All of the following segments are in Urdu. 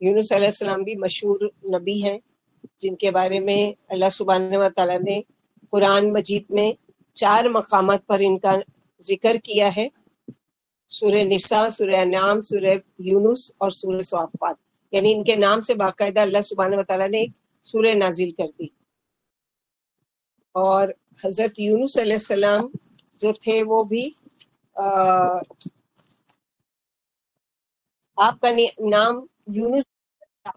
یونس علیہ السلام بھی مشہور نبی ہیں جن کے بارے میں اللہ سبحانہ و تعالیٰ نے قرآن مجید میں 4 مقامات پر ان کا ذکر کیا ہے، سورہ نساء، سورہ انعام، سورہ یونس اور سورہ صافات، یعنی ان کے نام سے باقاعدہ اللہ سبحانہ و تعالیٰ نے ایک سورہ نازل کر دی۔ اور حضرت یونس علیہ السلام جو تھے وہ بھی آپ کا نام یونس تھا،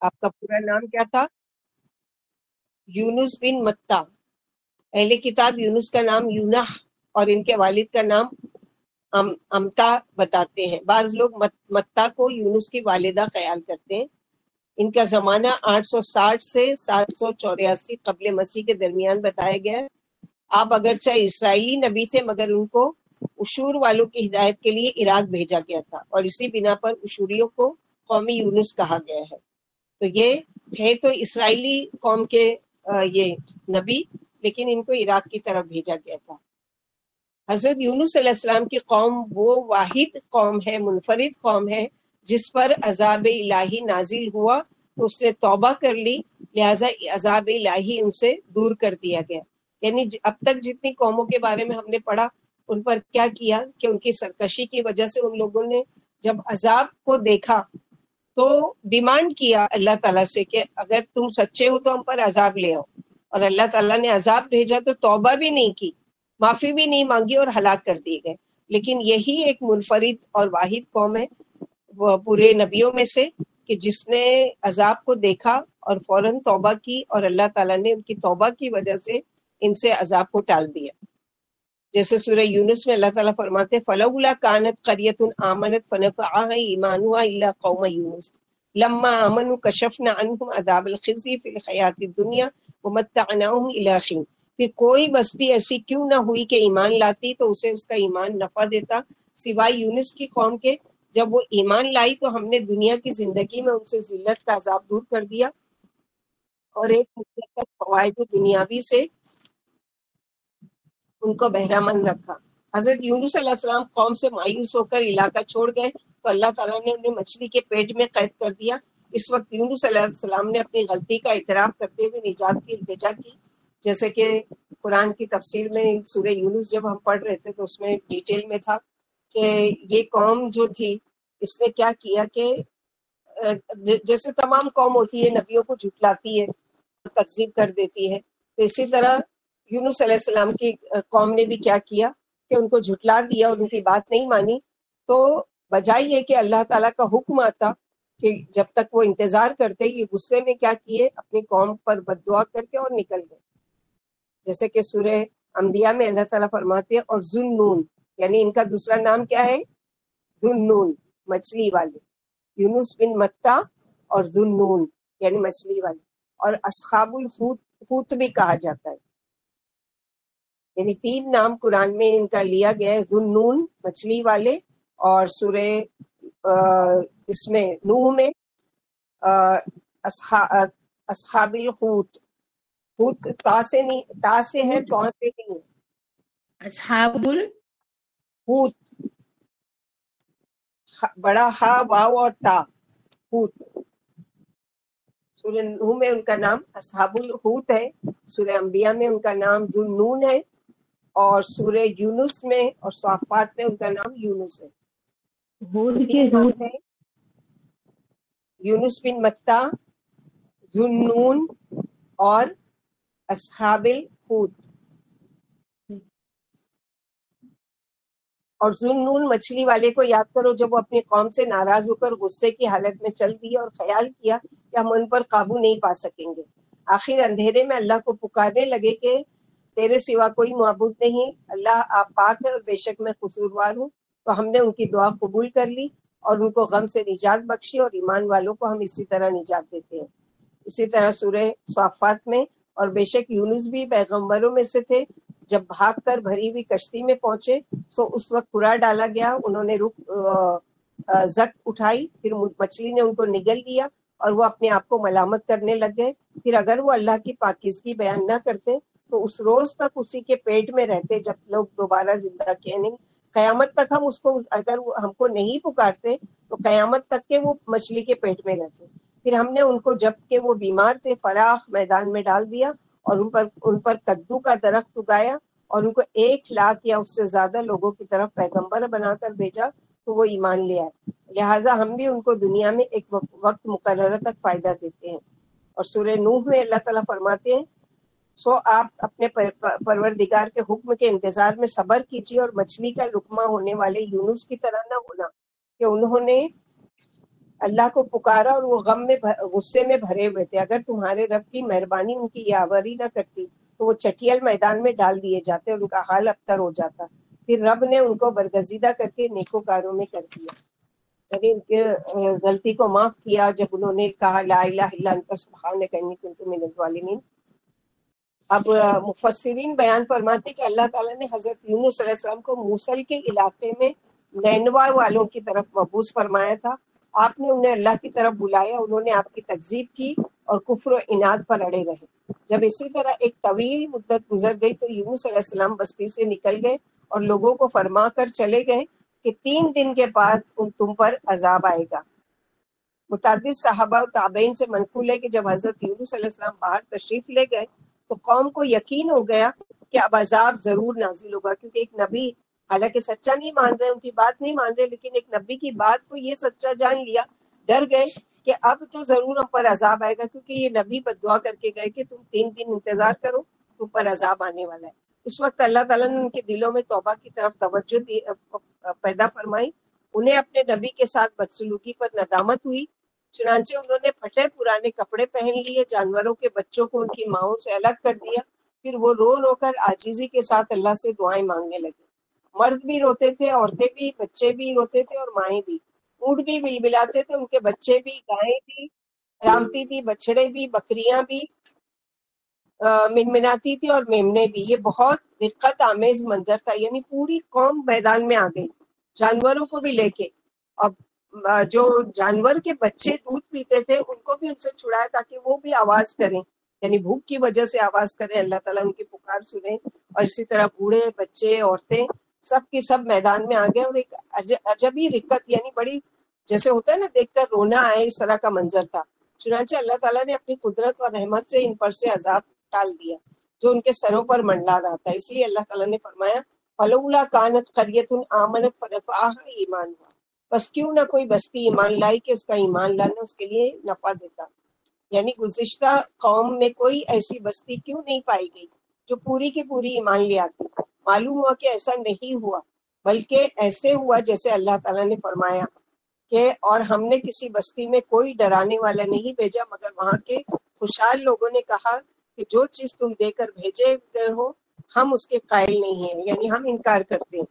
آپ کا پورا نام کیا تھا؟ یونس بن متا۔ اہل کتاب یونس کا نام یونح اور ان کے والد کا نام امتا بتاتے ہیں۔ بعض لوگ متا کو یونس کی والدہ خیال کرتے ہیں۔ ان کا زمانہ 860 سے 784 قبل مسیح کے درمیان بتایا گیا ہے۔ آپ اگرچہ اسرائیلی نبی تھے مگر ان کو اشور والوں کی ہدایت کے لیے عراق بھیجا گیا تھا، اور اسی بنا پر اشوریوں کو قومی یونس کہا گیا ہے۔ تو یہ تھے تو اسرائیلی قوم کے یہ نبی، لیکن ان کو عراق کی طرف بھیجا گیا تھا۔ حضرت یونس علیہ السلام کی قوم وہ واحد قوم ہے، منفرد قوم ہے جس پر عذاب الہی نازل ہوا تو اس نے توبہ کر لی، لہٰذا عذاب الہی ان سے دور کر دیا گیا۔ یعنی اب تک جتنی قوموں کے بارے میں ہم نے پڑھا ان پر کیا کیا کہ ان کی سرکشی کی وجہ سے ان لوگوں نے جب عذاب کو دیکھا تو ڈیمانڈ کیا اللہ تعالیٰ سے کہ اگر تم سچے ہو تو ہم پر عذاب لے آؤ، اور اللہ تعالیٰ نے عذاب بھیجا تو توبہ بھی نہیں کی، معافی بھی نہیں مانگی اور ہلاک کر دیے گئے۔ لیکن یہی ایک منفرد اور واحد قوم ہے وہ پورے نبیوں میں سے کہ جس نے عذاب کو دیکھا اور فوراً توبہ کی، اور اللہ تعالیٰ نے ان کی توبہ کی وجہ سے ان سے عذاب کو ٹال دیا۔ جیسے سورہ یونس میں اللہ تعالیٰ فرماتے فَلَوْلَا كَانَتْ قَرْيَةٌ آمَنَتْ فَنَفَعَهَا إِيمَانُهَا إِلَّا قَوْمَ يُونُسَ لَمَّا آمَنُوا كَشَفْنَا عَنْهُمْ عَذَابَ الْخِزْيِ فِي الْحَيَاةِ الدُّنْيَا وَمَتَّعْنَاهُمْ إِلَىٰ حِينٍ۔ پھر کوئی بستی ایسی کیوں نہ ہوئی کہ ایمان لاتی تو اسے اس کا ایمان نفع دیتا سوائے یونس کی قوم کے۔ جب وہ ایمان لائی تو ہم نے دنیا کی زندگی میں ان سے ذلت کا عذاب دور کر دیا اور ایک مدت تک فوائد دنیاوی سے ان کو بہرہ مند رکھا۔ حضرت یونس علیہ السلام قوم سے مایوس ہو کر علاقہ چھوڑ گئے تو اللہ تعالیٰ نے انہیں مچھلی کے پیٹ میں قید کر دیا۔ اس وقت یونس علیہ السلام نے اپنی غلطی کا اعتراف کرتے ہوئے نجات کی التجا کی، جیسے کہ قرآن کی تفسیر میں سورہ یونس جب ہم پڑھ رہے تھے تو اس میں ڈیٹیل میں تھا کہ یہ قوم جو تھی اس نے کیا کیا کہ جیسے تمام قوم ہوتی ہے نبیوں کو جھٹلاتی ہے، تکذیب کر دیتی ہے، تو اسی طرح یونس علیہ السلام کی قوم نے بھی کیا کیا کہ ان کو جھٹلا دیا اور ان کی بات نہیں مانی۔ تو بجائے یہ کہ اللہ تعالیٰ کا حکم آتا کہ جب تک وہ انتظار کرتے، یہ غصے میں کیا کیے اپنی قوم پر بد دعا کر کے اور نکل گئے۔ جیسے کہ سورہ انبیاء میں اللہ تعالیٰ فرماتے ہیں اور ذُنُّون، یعنی ان کا دوسرا نام کیا ہے؟ ذُنُّون، مچھلی والے۔ یونس بن متا اور ذُنُّون یعنی مچھلی والے، اور اصحاب الحوت بھی کہا جاتا ہے۔ یعنی 3 نام قرآن میں ان کا لیا گیا ہے، ذُنُّون مچھلی والے، اور سورہ اس میں نوح میں اصحاب الحوت، حوت تا سے نہیں، تا سے ہے تو سے نہیں ہے، اصحاب حوت بڑا ہا واو اور تا، حوت۔ سورہ نوح میں ان کا نام اصحاب الحوت ہے، سورہ انبیاء میں ان کا نام ذُنُّون ہے، اور سورہ یونس میں اور صافات میں ان کا نام یونس ہے۔ تین نام ہیں، یونس بن متا، ذُنُّون اور اصحاب الحوت۔ اور ذُنُّون مچھلی والے کو یاد کرو جب وہ اپنی قوم سے ناراض ہو کر غصے کی حالت میں چل دیا اور خیال کیا کہ ہم ان پر قابو نہیں پا سکیں گے۔ آخر اندھیرے میں اللہ کو پکارنے لگے کہ تیرے سوا کوئی معبود نہیں، اللہ آپ پاک ہے اور بے شک میں قصوروار ہوں۔ تو ہم نے ان کی دعا قبول کر لی اور ان کو غم سے نجات بخشی، اور ایمان والوں کو ہم اسی طرح نجات دیتے ہیں۔ اسی طرح سورہ صافات میں اور بے شک یونس بھی پیغمبروں میں سے تھے، جب بھاگ کر بھری ہوئی کشتی میں پہنچے سو اس وقت قرا ڈالا گیا، انہوں نے زک اٹھائی، پھر مچھلی نے ان کو نگل لیا اور وہ اپنے آپ کو ملامت کرنے لگ گئے۔ پھر اگر وہ اللہ کی پاکیزگی بیان نہ کرتے تو اس روز تک اسی کے پیٹ میں رہتے جب لوگ دوبارہ زندہ قیامت تک ہم اس کو اگر ہم کو نہیں پکارتے تو قیامت تک کے وہ مچھلی کے پیٹ میں رہتے. پھر ہم نے ان کو جب کہ وہ بیمار تھے فراخ میدان میں ڈال دیا اور ان پر کدو کا درخت اگایا اور ان کو 1,00,000 یا اس سے زیادہ لوگوں کی طرف پیغمبر بنا کر بھیجا تو وہ ایمان لے آئے. لہٰذا ہم بھی ان کو دنیا میں ایک وقت مقررہ تک فائدہ دیتے ہیں. اور سورہ نوح میں اللہ تعالیٰ فرماتے ہیں سو آپ اپنے پروردگار کے حکم کے انتظار میں صبر کیجیے اور مچھلی کا لقمہ ہونے والے یونس کی طرح نہ ہونا کہ انہوں نے اللہ کو پکارا اور وہ غم میں غصے میں بھرے ہوئے تھے. اگر تمہارے رب کی مہربانی ان کی یاوری نہ کرتی تو وہ چٹیل میدان میں ڈال دیے جاتے اور ان کا حال ابتر ہو جاتا. پھر رب نے ان کو برگزیدہ کر کے نیکوکاروں میں کر دیا، یعنی ان کے غلطی کو معاف کیا جب انہوں نے کہا لا الہ الا انت سبحانک انی کنت من الظالمین. اب مفسرین بیان فرماتے کہ اللہ تعالیٰ نے حضرت یونس علیہ السلام کو موصل کے علاقے میں نینوا والوں کی طرف مبعوث فرمایا تھا. آپ نے انہیں اللہ کی طرف بلایا، انہوں نے آپ کی تکذیب کی اور کفر و عناد پر اڑے رہے. جب اسی طرح ایک طویل مدت گزر گئی تو یونس علیہ السلام بستی سے نکل گئے اور لوگوں کو فرما کر چلے گئے کہ 3 دن کے بعد تم پر عذاب آئے گا. متعدد صحابہ و تابعین سے منقول ہے کہ جب حضرت یونس علیہ السلام باہر تشریف لے گئے تو قوم کو یقین ہو گیا کہ اب عذاب ضرور نازل ہوگا، کیونکہ ایک نبی حالانکہ سچا نہیں مان رہے، ان کی بات نہیں مان رہے، لیکن ایک نبی کی بات کو یہ سچا جان لیا، ڈر گئے کہ اب تو ضرور ہم پر عذاب آئے گا، کیونکہ یہ نبی بد دعا کر کے گئے کہ تم 3 دن انتظار کرو، تم پر عذاب آنے والا ہے. اس وقت اللہ تعالیٰ نے ان کے دلوں میں توبہ کی طرف توجہ پیدا فرمائی. انہیں اپنے نبی کے ساتھ بدسلوکی پر ندامت ہوئی، چنانچہ انہوں نے پھٹے پرانے کپڑے پہن لیے، جانوروں کے بچوں کو ان کی ماؤں سے الگ کر دیا. پھر وہ رو رو کر عاجزی کے ساتھ اللہ سے دعائیں مانگنے لگے. مرد بھی روتے تھے، عورتیں بھی، بچے بھی روتے تھے اور مائیں بھی. اونٹ بھی بلبلاتے تھے، ان کے بچے بھی، گائیں بھی رامتی تھی، بچڑے بھی، بکریاں بھی منمناتی تھی اور میمنے بھی. یہ بہت دقت آمیز منظر تھا، یعنی پوری قوم میدان میں آ گئی جانوروں کو بھی لے کے. اب جو جانور کے بچے دودھ پیتے تھے ان کو بھی ان سے چھڑایا تاکہ وہ بھی آواز کریں، یعنی بھوک کی وجہ سے آواز کریں، اللہ تعالیٰ ان کی پکار سنیں. اور اسی طرح بوڑھے، بچے، عورتیں سب کی سب میدان میں آ گئے. اور ایک عجبی رکت، یعنی بڑی جیسے ہوتا ہے نا دیکھ کر رونا آئے، اس طرح کا منظر تھا. چنانچہ اللہ تعالیٰ نے اپنی قدرت اور رحمت سے ان پر سے عذاب ٹال دیا جو ان کے سروں پر منڈلا رہا تھا. اس لیے اللہ تعالیٰ نے فرمایا فلولا کانت قریۃ آمنت فنفعها ایمانها، بس کیوں نہ کوئی بستی ایمان لائی کہ اس کا ایمان لانا اس کے لیے نفع دیتا. یعنی گزشتہ قوم میں کوئی ایسی بستی کیوں نہیں پائی گئی جو پوری کی پوری ایمان لے آتی. معلوم ہوا کہ ایسا نہیں ہوا، بلکہ ایسے ہوا جیسے اللہ تعالیٰ نے فرمایا کہ اور ہم نے کسی بستی میں کوئی ڈرانے والا نہیں بھیجا مگر وہاں کے خوشحال لوگوں نے کہا کہ جو چیز تم دے کر بھیجے گئے ہو ہم اس کے قائل نہیں ہیں، یعنی ہم انکار کرتے ہیں.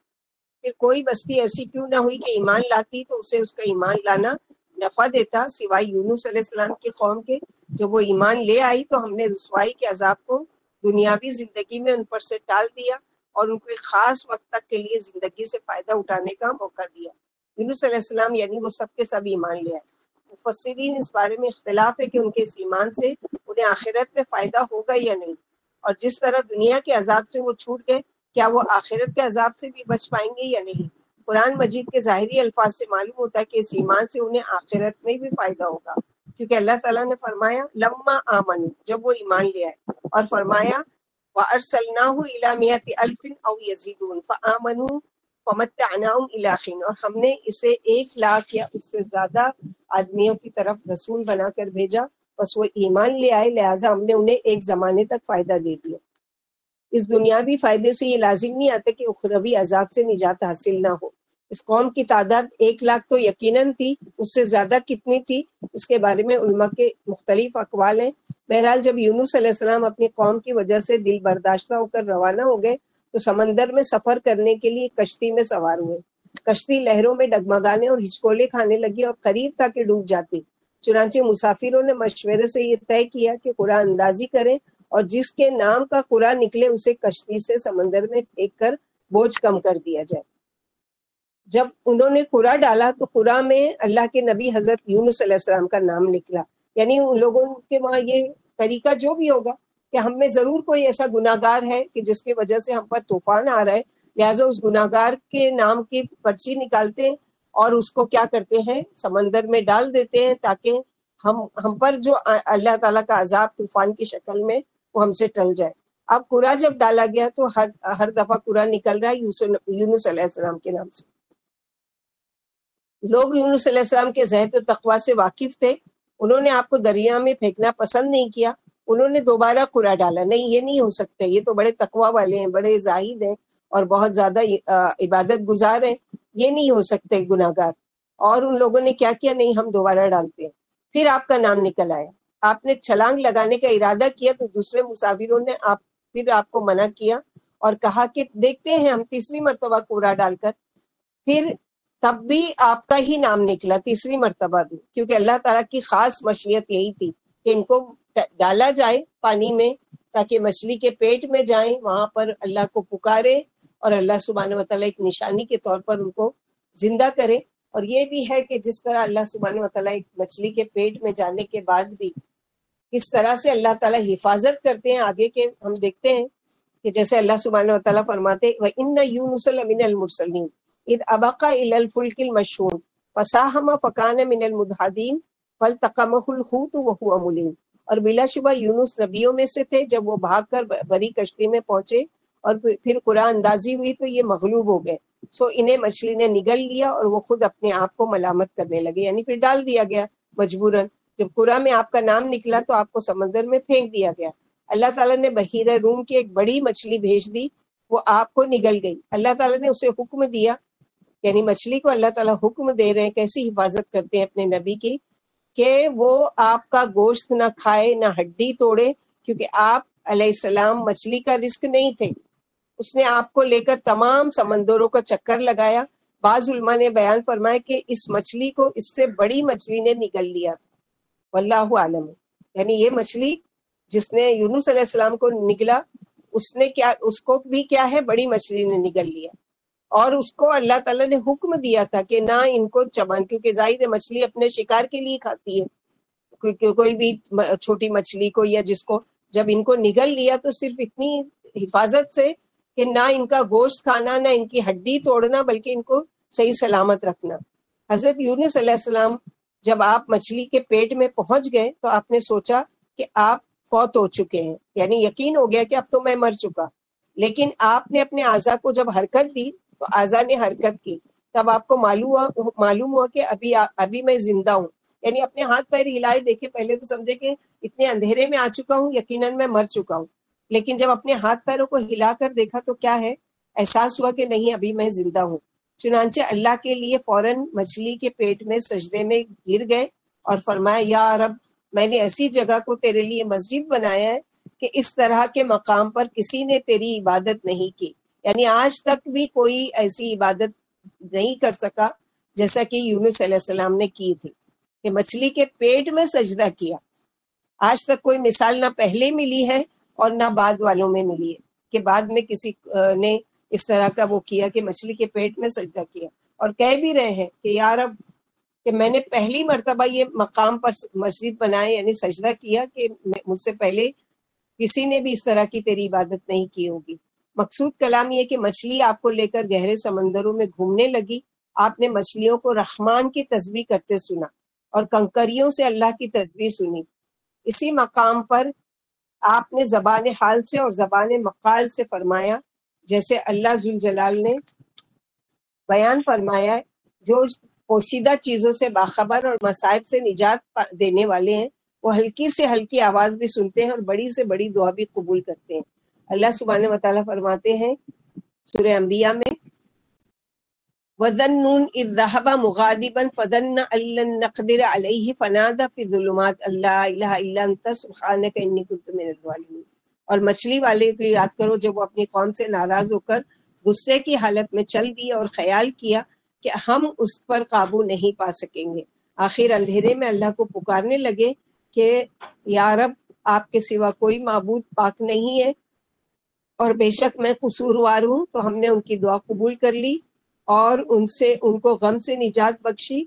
پھر کوئی بستی ایسی کیوں نہ ہوئی کہ ایمان لاتی تو اسے اس کا ایمان لانا نفع دیتا سوائے یونس علیہ السلام کی قوم کے. جب وہ ایمان لے آئی تو ہم نے رسوائی کے عذاب کو دنیاوی زندگی میں ان پر سے ٹال دیا اور ان کو ایک خاص وقت تک کے لیے زندگی سے فائدہ اٹھانے کا موقع دیا. یونس علیہ السلام یعنی وہ سب کے سب ایمان لے آئے. مفسرین اس بارے میں اختلاف ہے کہ ان کے اس ایمان سے انہیں آخرت میں فائدہ ہوگا یا نہیں، اور جس طرح دنیا کے عذاب سے وہ چھوٹ گئے کیا وہ آخرت کے عذاب سے بھی بچ پائیں گے یا نہیں. قرآن مجید کے ظاہری الفاظ سے معلوم ہوتا ہے کہ اس ایمان سے انہیں آخرت میں بھی فائدہ ہوگا، کیونکہ اللہ تعالیٰ نے فرمایا لما آمنوا، جب وہ ایمان لے آئے، اور فرمایا وَأَرْسَلْنَاهُ إِلَى مِائَةِ أَلْفٍ أَوْ يَزِيدُونَ فَآمَنُوا فَمَتَّعْنَاهُمْ إِلَىٰ حِينٍ، اور ہم نے اسے 1,00,000 یا اس سے زیادہ آدمیوں کی طرف رسول بنا کر بھیجا، بس وہ ایمان لے آئے، لہٰذا ہم نے انہیں ایک زمانے تک فائدہ دے دیا. اس دنیاوی فائدے سے یہ لازم نہیں آتا کہ اخروی عذاب سے نجات حاصل نہ ہو. اس قوم کی تعداد 1,00,000 تو یقیناً تھی، اس سے زیادہ کتنی تھی اس کے بارے میں علماء کے مختلف اقوال ہیں. بہرحال جب یونس علیہ السلام اپنی قوم کی وجہ سے دل برداشتہ ہو کر روانہ ہو گئے تو سمندر میں سفر کرنے کے لیے کشتی میں سوار ہوئے. کشتی لہروں میں ڈگمگانے اور ہچکولے کھانے لگی اور قریب تھا کہ ڈوب جاتی. چنانچہ مسافروں نے مشورے سے یہ طے کیا کہ قرآن اندازی کریں اور جس کے نام کا قرآن نکلے اسے کشتی سے سمندر میں پھینک کر بوجھ کم کر دیا جائے. جب انہوں نے قرآ ڈالا تو قرآ میں اللہ کے نبی حضرت یونس علیہ السلام کا نام نکلا. یعنی ان لوگوں کے وہاں یہ طریقہ جو بھی ہوگا کہ ہم میں ضرور کوئی ایسا گناہگار ہے کہ جس کی وجہ سے ہم پر طوفان آ رہا ہے، لہٰذا اس گناہگار کے نام کی پرچی نکالتے ہیں اور اس کو کیا کرتے ہیں، سمندر میں ڈال دیتے ہیں تاکہ ہم پر جو اللہ تعالیٰ کا عذاب طوفان کی شکل میں وہ ہم سے ٹل جائے۔ اب قرآن جب ڈالا گیا تو ہر دفعہ قرآن نکل رہا ہے یونس علیہ السلام کے نام سے۔ لوگ یونس علیہ السلام کے زہد و تقویٰ سے واقف تھے، انہوں نے آپ کو دریا میں پھینکنا پسند نہیں کیا، انہوں نے دوبارہ قرآن ڈالا۔ نہیں، یہ نہیں ہو سکتا، یہ تو بڑے تقویٰ والے ہیں، بڑے زاہد ہیں اور بہت زیادہ عبادت گزار ہیں، یہ نہیں ہو سکتے گناہگار۔ اور ان لوگوں نے کیا کیا، نہیں ہم دوبارہ ڈالتے ہیں۔ پھر آپ کا نام نکل آیا، آپ نے چھلانگ لگانے کا ارادہ کیا تو دوسرے مسافروں نے پھر آپ کو منع کیا اور کہا کہ دیکھتے ہیں ہم تیسری مرتبہ کوڑا ڈال کر۔ پھر تب بھی آپ کا ہی نام نکلا تیسری مرتبہ بھی، کیونکہ اللہ تعالیٰ کی خاص مشیت یہی تھی کہ ان کو ڈالا جائے پانی میں تاکہ مچھلی کے پیٹ میں جائیں، وہاں پر اللہ کو پکارے اور اللہ سبحانہ وتعالیٰ ایک نشانی کے طور پر ان کو زندہ کرے۔ اور یہ بھی ہے کہ جس طرح اللہ سبحانہ وتعالیٰ ایک مچھلی کے پیٹ میں جانے کے بعد بھی کس طرح سے اللہ تعالیٰ حفاظت کرتے ہیں آگے کے، ہم دیکھتے ہیں کہ جیسے اللہ سبحانہ وتعالیٰ فرماتے وَإِنَّ يُونُسَ لَمِنَ الْمُرْسَلِينَ اذ ابق الى الفلك المشحون فساهم فكان من المدحضين فالتقمه الحوت وهو مليم۔ اور بلا شبہ یونس نبیوں میں سے تھے، جب وہ بھاگ کر بڑی کشتی میں پہنچے اور پھر قرآن اندازی ہوئی تو یہ مغلوب ہو گئے، سو انہیں مچھلی نے نگل لیا اور وہ خود اپنے آپ کو ملامت کرنے لگے، یعنی پھر ڈال دیا گیا مجبوراً۔ جب قرآن میں آپ کا نام نکلا تو آپ کو سمندر میں پھینک دیا گیا۔ اللہ تعالیٰ نے بحیرہ روم کی ایک بڑی مچھلی بھیج دی، وہ آپ کو نگل گئی۔ اللہ تعالیٰ نے اسے حکم دیا، یعنی مچھلی کو اللہ تعالیٰ حکم دے رہے ہیں، کیسی حفاظت کرتے ہیں اپنے نبی کی، کہ وہ آپ کا گوشت نہ کھائے نہ ہڈی توڑے، کیونکہ آپ علیہ السلام مچھلی کا رزق نہیں تھے۔ اس نے آپ کو لے کر تمام سمندروں کا چکر لگایا۔ بعض علماء نے بیان فرمایا کہ اس مچھلی کو اس سے بڑی مچھلی نے نگل لیا، واللہ عالم۔ یعنی یہ مچھلی جس نے یونس علیہ السلام کو نگلا، اس کو بھی کیا ہے، بڑی مچھلی نے نگل لیا۔ اور اس کو اللہ تعالیٰ نے حکم دیا تھا کہ نہ ان کو چبان، کیونکہ ظاہر مچھلی اپنے شکار کے لیے کھاتی ہے، کوئی بھی چھوٹی مچھلی کو یا جس کو، جب ان کو نگل لیا تو صرف اتنی حفاظت سے کہ نہ ان کا گوشت کھانا نہ ان کی ہڈی توڑنا، بلکہ ان کو صحیح سلامت رکھنا۔ حضرت یونس علیہ السلام جب آپ مچھلی کے پیٹ میں پہنچ گئے تو آپ نے سوچا کہ آپ فوت ہو چکے ہیں، یعنی یقین ہو گیا کہ اب تو میں مر چکا۔ لیکن آپ نے اپنے اعضا کو جب حرکت دی تو اعضا نے حرکت کی، تب آپ کو معلوم ہوا کہ ابھی میں زندہ ہوں، یعنی اپنے ہاتھ پیر ہلائے دیکھے، پہلے تو سمجھے کہ اتنے اندھیرے میں آ چکا ہوں، یقیناً میں مر چکا ہوں، لیکن جب اپنے ہاتھ پیروں کو ہلا کر دیکھا تو کیا ہے، احساس ہوا کہ نہیں ابھی میں زندہ ہوں۔ چنانچہ اللہ کے لیے فوراً مچھلی کے پیٹ میں سجدے میں گر گئے اور فرمایا یا رب، میں نے ایسی جگہ کو تیرے لیے مسجد بنایا ہے کہ اس طرح کے مقام پر کسی نے تیری عبادت نہیں کی، یعنی آج تک بھی کوئی ایسی عبادت نہیں کر سکا جیسا کہ یونس علیہ السلام نے کی تھی، کہ مچھلی کے پیٹ میں سجدہ کیا۔ آج تک کوئی مثال نہ پہلے ملی ہے اور نہ بعد والوں میں ملی ہے کہ بعد میں کسی نے اس طرح کا وہ کیا کہ مچھلی کے پیٹ میں سجدہ کیا، اور کہہ بھی رہے ہیں کہ یا رب، کہ میں نے پہلی مرتبہ یہ مقام پر مسجد بنائے، یعنی سجدہ کیا، کہ مجھ سے پہلے کسی نے بھی اس طرح کی تیری عبادت نہیں کی ہوگی۔ مقصود کلام یہ کہ مچھلی آپ کو لے کر گہرے سمندروں میں گھومنے لگی، آپ نے مچھلیوں کو رحمان کی تسبیح کرتے سنا اور کنکریوں سے اللہ کی تسبیح سنی۔ اسی مقام پر آپ نے زبان حال سے اور زبان مقال سے فرمایا، جیسے اللہ ذوالجلال نے بیان فرمایا ہے، جو پوشیدہ چیزوں سے باخبر اور مصائب سے نجات دینے والے ہیں، وہ ہلکی سے ہلکی آواز بھی سنتے ہیں اور بڑی سے بڑی دعا بھی قبول کرتے ہیں۔ اللہ سبحانہ وتعالیٰ فرماتے ہیں سورہ انبیاء میں وَظَنُّونَ إِذْ ذَهَبَ مُغَاضِبًا فَظَنَّ أَن لَّن نَّقْدِرَ عَلَيْهِ فَنَادَىٰ فِي الظُّلُمَاتِ أَن لَّا إِلَٰهَ إِلَّا أَنتَ سُبْحَانَكَ إِنِّي كُنتُ مِنَ الظَّالِمِينَ۔ اور مچھلی والے کو یاد کرو جب وہ اپنی قوم سے ناراض ہو کر غصے کی حالت میں چل دیا اور خیال کیا کہ ہم اس پر قابو نہیں پا سکیں گے، آخر اندھیرے میں اللہ کو پکارنے لگے کہ یا رب، آپ کے سوا کوئی معبود پاک نہیں ہے اور بے شک میں قصوروار ہوں۔ تو ہم نے ان کی دعا قبول کر لی اور ان کو غم سے نجات بخشی،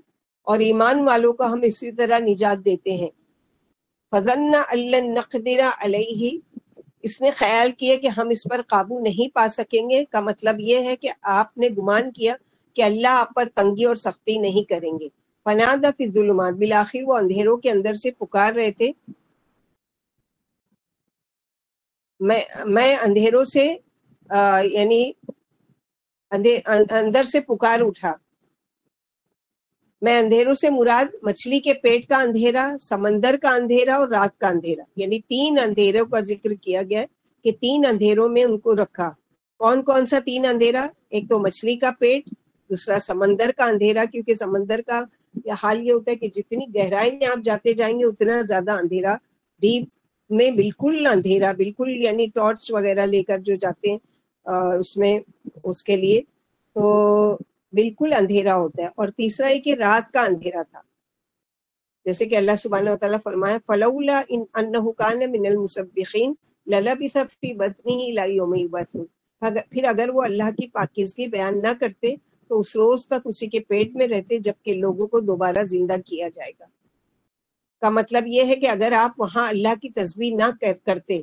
اور ایمان والوں کو ہم اسی طرح نجات دیتے ہیں۔ فَظَنَّ أَن لَّن نَّقْدِرَ عَلَيْهِ، اس نے خیال کیا کہ ہم اس پر قابو نہیں پا سکیں گے کا مطلب یہ ہے کہ آپ نے گمان کیا کہ اللہ آپ پر تنگی اور سختی نہیں کریں گے. فنادى فی الظلمات، بالآخر وہ اندھیروں کے اندر سے پکار رہے تھے. میں اندھیروں سے یعنی اندر سے پکار اٹھا. میں اندھیروں سے مراد مچھلی کے پیٹ کا اندھیرا، سمندر کا اندھیرا اور رات کا اندھیرا، یعنی 3 اندھیروں کا ذکر کیا گیا کہ 3 اندھیروں میں ان کو رکھا. کون کون سا 3 اندھیرا؟ ایک تو مچھلی کا پیٹ، دوسرا سمندر کا اندھیرا، کیونکہ سمندر کا حال یہ ہوتا ہے کہ جتنی گہرائی میں آپ جاتے جائیں گے اتنا زیادہ اندھیرا، ڈیپ میں بالکل اندھیرا، بالکل یعنی ٹارچ وغیرہ لے کر جو جاتے ہیں اس میں اس کے لیے تو بالکل اندھیرا ہوتا ہے. اور تیسرا یہ کہ رات کا اندھیرا تھا، جیسے کہ اللہ سبحانہ وتعالیٰ فرمایا فلولا ان انہ کان من المسبحین للبث فی بطنہ الی یوم یبعثون. پھر اگر وہ اللہ کی پاکیزگی بیان نہ کرتے تو اس روز تک اسی کے پیٹ میں رہتے جبکہ لوگوں کو دوبارہ زندہ کیا جائے گا. کا مطلب یہ ہے کہ اگر آپ وہاں اللہ کی تسبیح نہ کرتے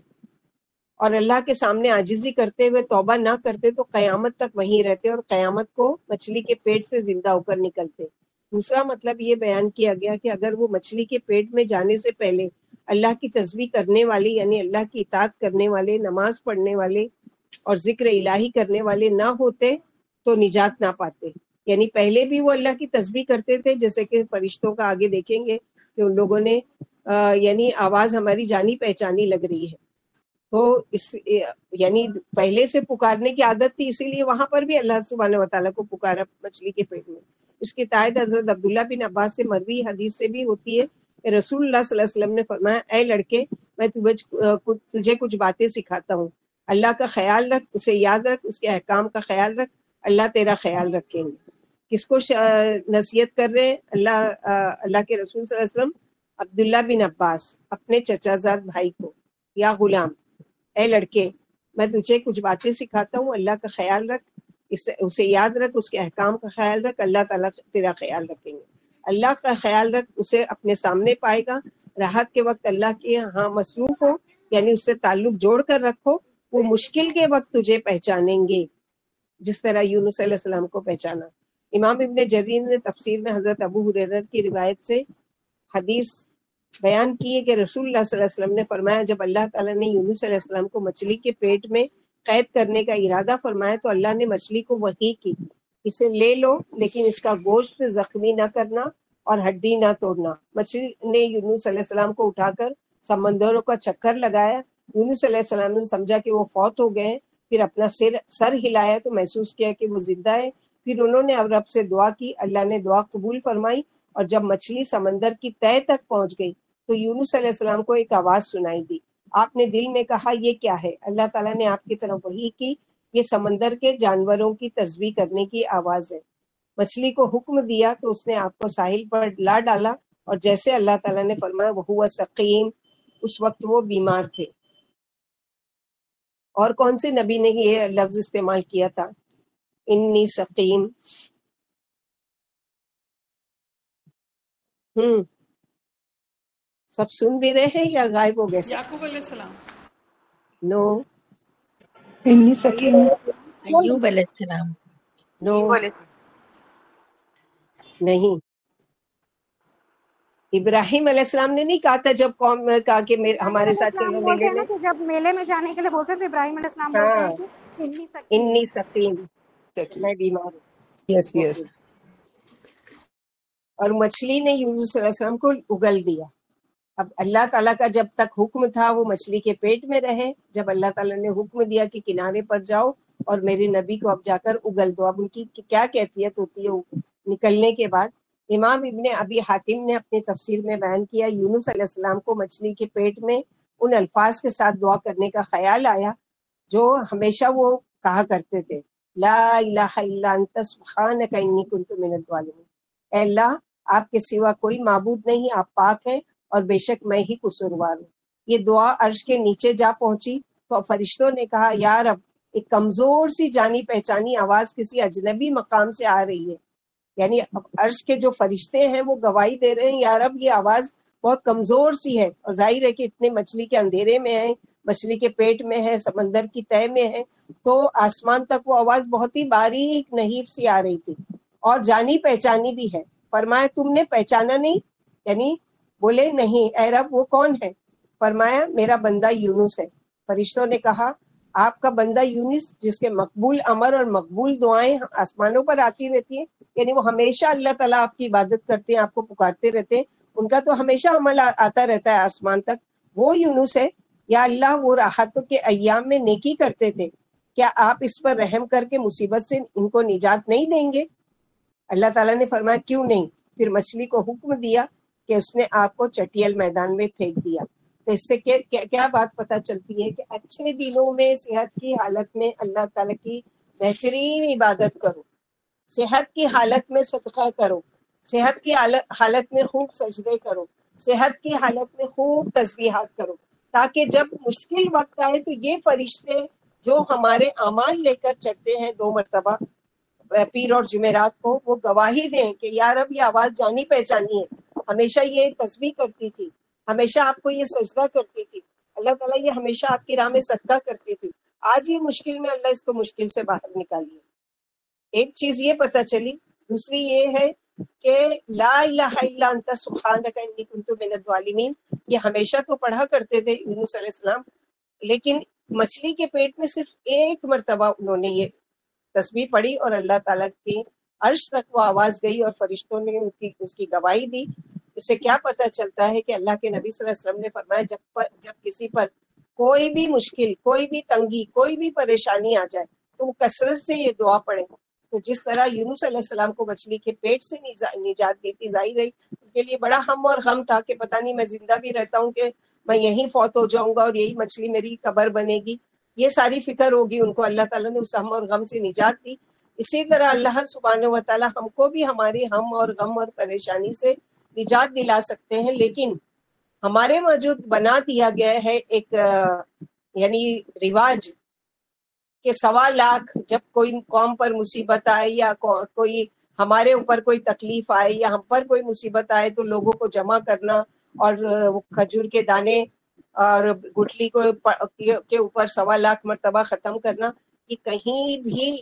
اور اللہ کے سامنے عاجزی کرتے ہوئے توبہ نہ کرتے تو قیامت تک وہیں رہتے اور قیامت کو مچھلی کے پیٹ سے زندہ ہو کر نکلتے. دوسرا مطلب یہ بیان کیا گیا کہ اگر وہ مچھلی کے پیٹ میں جانے سے پہلے اللہ کی تسبیح کرنے والے یعنی اللہ کی اطاعت کرنے والے، نماز پڑھنے والے اور ذکر الہی کرنے والے نہ ہوتے تو نجات نہ پاتے. یعنی پہلے بھی وہ اللہ کی تسبیح کرتے تھے، جیسے کہ فرشتوں کا آگے دیکھیں گے کہ ان لوگوں نے یعنی آواز ہماری جانی پہچانی لگ رہی ہے، تو اس یعنی پہلے سے پکارنے کی عادت تھی، اسی لیے وہاں پر بھی اللہ سبحانہ وتعالیٰ کو پکارا مچھلی کے پیٹ میں. اس کی تائید حضرت عبداللہ بن عباس سے مروی حدیث سے بھی ہوتی ہے کہ رسول اللہ صلی اللہ علیہ وسلم نے فرمایا اے لڑکے میں تجھے کچھ باتیں سکھاتا ہوں، اللہ کا خیال رکھ، اسے یاد رکھ، اس کے احکام کا خیال رکھ، اللہ تیرا خیال رکھیں گے. کس کو نصیحت کر رہے ہیں؟ اللہ کے رسول صلی اللہ علیہ وسلم عبداللہ بن عباس اپنے چچا زاد بھائی کو. یا غلام، اے لڑکے میں تجھے کچھ باتیں سکھاتا ہوں، اللہ کا خیال رکھ، اسے یاد رکھ، اس کے احکام کا خیال رکھ، اللہ تعالیٰ تیرا خیال رکھیں گے. اللہ کا خیال رکھ، اسے اپنے سامنے پائے گا، راحت کے وقت اللہ کے ہاں مصروف ہو یعنی اس سے تعلق جوڑ کر رکھو، وہ مشکل کے وقت تجھے پہچانیں گے جس طرح یونس علیہ السلام کو پہچانا. امام ابن جریر نے تفسیر میں حضرت ابو ہریرہ کی روایت سے حدیث بیان کی ہے کہ رسول اللہ صلی اللہ علیہ وسلم نے فرمایا جب اللہ تعالیٰ نے یونس علیہ السلام کو مچھلی کے پیٹ میں قید کرنے کا ارادہ فرمایا تو اللہ نے مچھلی کو وحی کی اسے لے لو لیکن اس کا گوشت زخمی نہ کرنا اور ہڈی نہ توڑنا. مچھلی نے یونس علیہ السلام کو اٹھا کر سمندروں کا چکر لگایا. یونس علیہ السلام نے سمجھا کہ وہ فوت ہو گئے، پھر اپنا سر ہلایا تو محسوس کیا کہ وہ زندہ ہے. پھر انہوں نے رب سے دعا کی، اللہ نے دعا قبول فرمائی اور جب مچھلی سمندر کی تہہ تک پہنچ گئی تو یونس علیہ السلام کو ایک آواز سنائی دی. آپ نے دل میں کہا یہ کیا ہے؟ اللہ تعالیٰ نے آپ کی طرف وحی کی، یہ سمندر کے جانوروں کی تسبیح کرنے کی آواز ہے. مچھلی کو حکم دیا تو اس نے آپ کو ساحل پر لا ڈالا اور جیسے اللہ تعالیٰ نے فرمایا وہو سقیم، اس وقت وہ بیمار تھے. اور کون سے نبی نے یہ لفظ استعمال کیا تھا؟ انی سقیم. سب سن بھی رہے ہیں یا غائب ہو گئے؟ یعقوب علیہ السلام. نو. انی سکیم. ایوب علیہ السلام. نو نہیں. ابراہیم علیہ السلام نے نہیں کہا تھا جب قوم نے کہا کہ ہمارے ساتھ چلو میلے میں؟ جب میلے میں جانے کے لیے بولتے تھے ابراہیم علیہ السلام بولتے ہیں کہ انی سقیم، میں بیمار ہوں. یس یس. اور مچھلی نے یونس علیہ السلام کو اگل دیا. اب اللہ تعالیٰ کا جب تک حکم تھا وہ مچھلی کے پیٹ میں رہے، جب اللہ تعالیٰ نے حکم دیا کہ کنارے پر جاؤ اور میرے نبی کو اب جا کر اگل دو، اب ان کی کیا کیفیت ہوتی ہے نکلنے کے بعد. امام ابن ابی حاتم نے اپنی تفسیر میں بیان کیا یونس علیہ السلام کو مچھلی کے پیٹ میں ان الفاظ کے ساتھ دعا کرنے کا خیال آیا جو ہمیشہ وہ کہا کرتے تھے، لا الہ الا انت سبحانک انی کنت من الظالمین. اے اللہ آپ کے سوا کوئی معبود نہیں، آپ پاک ہیں اور بے شک میں ہی قصوروار ہوں. یہ دعا عرش کے نیچے جا پہنچی تو فرشتوں نے کہا یا رب ایک کمزور سی جانی پہچانی آواز کسی اجنبی مقام سے آ رہی ہے. یعنی عرش کے جو فرشتے ہیں وہ گواہی دے رہے ہیں یا رب یہ آواز بہت کمزور سی ہے، اور ظاہر ہے کہ اتنے مچھلی کے اندھیرے میں ہیں، مچھلی کے پیٹ میں ہے، سمندر کی تہہ میں ہے، تو آسمان تک وہ آواز بہت ہی باریک نحیف سی آ رہی تھی اور جانی پہچانی بھی ہے۔ فرمایا تم نے پہچانا نہیں؟ یعنی بولے نہیں اے رب وہ کون ہے؟ فرمایا میرا بندہ یونس ہے۔ فرشتوں نے کہا آپ کا بندہ یونس جس کے مقبول امر اور مقبول دعائیں آسمانوں پر آتی رہتی ہیں، یعنی وہ ہمیشہ اللہ تعالیٰ آپ کی عبادت کرتے ہیں، آپ کو پکارتے رہتے ہیں، ان کا تو ہمیشہ عمل آتا رہتا ہے آسمان تک، وہ یونس ہے۔ یا اللہ وہ راحتوں کے ایام میں نیکی کرتے تھے، کیا آپ اس پر رحم کر کے مصیبت سے ان کو نجات نہیں دیں گے؟ اللہ تعالیٰ نے فرمایا کیوں نہیں۔ پھر مچھلی کو حکم دیا کہ اس نے آپ کو چٹیل میدان میں پھینک دیا۔ تو اس سے کیا بات پتہ چلتی ہے کہ اچھے دنوں میں صحت کی حالت میں اللہ تعالیٰ کی بہترین عبادت کرو، صحت کی حالت میں صدقہ کرو، صحت کی حالت میں خوب سجدے کرو، صحت کی حالت میں خوب تسبیحات کرو، تاکہ جب مشکل وقت آئے تو یہ فرشتے جو ہمارے اعمال لے کر چڑھتے ہیں 2 مرتبہ پیر اور جمعرات کو، وہ گواہی دیں کہ یا رب یہ آواز جانی پہچانی ہے، ہمیشہ یہ تسبیح کرتی تھی، ہمیشہ آپ کو یہ سجدہ کرتی تھی، اللہ تعالیٰ یہ ہمیشہ آپ کی راہ میں صدقہ کرتی تھی، آج یہ مشکل میں اللہ اس کو مشکل سے باہر نکالیے۔ ایک چیز یہ پتہ چلی، دوسری یہ ہے کہ لا الہ الا انت سبحانک انی کنت من الظالمین، یہ ہمیشہ تو پڑھا کرتے تھے یونس علیہ السلام، لیکن مچھلی کے پیٹ میں صرف ایک مرتبہ انہوں نے یہ تسبیح پڑھی اور اللہ تعالیٰ کی عرش تک وہ آواز گئی اور فرشتوں نے اس کی گواہی دی۔ اس سے کیا پتہ چلتا ہے کہ اللہ کے نبی صلی اللہ علیہ وسلم نے فرمایا جب کسی پر کوئی بھی مشکل، کوئی بھی تنگی، کوئی بھی پریشانی آ جائے تو وہ کثرت سے یہ دعا پڑھیں۔ تو جس طرح یونس علیہ السلام کو مچھلی کے پیٹ سے نجات دیتی ظاہر رہی، ان کے لیے بڑا ہم اور غم تھا کہ پتہ نہیں میں زندہ بھی رہتا ہوں کہ میں یہیں فوت ہو جاؤں گا اور یہی مچھلی میری قبر بنے گی، یہ ساری فکر ہوگی ان کو۔ اللہ تعالیٰ نے اس ہم اور غم سے نجات دی۔ اسی طرح اللہ سبحانہ و تعالیٰ ہم کو بھی ہماری ہم اور غم اور پریشانی سے نجات دلا سکتے ہیں، لیکن ہمارے موجود بنا دیا گیا ہے ایک یعنی رواج کہ 1.25 جب کوئی قوم پر مصیبت آئے یا کوئی ہمارے اوپر کوئی تکلیف آئے یا ہم پر کوئی مصیبت آئے تو لوگوں کو جمع کرنا اور کھجور کے دانے اور گٹھلی کے اوپر 1.25 مرتبہ ختم کرنا، یہ کہیں بھی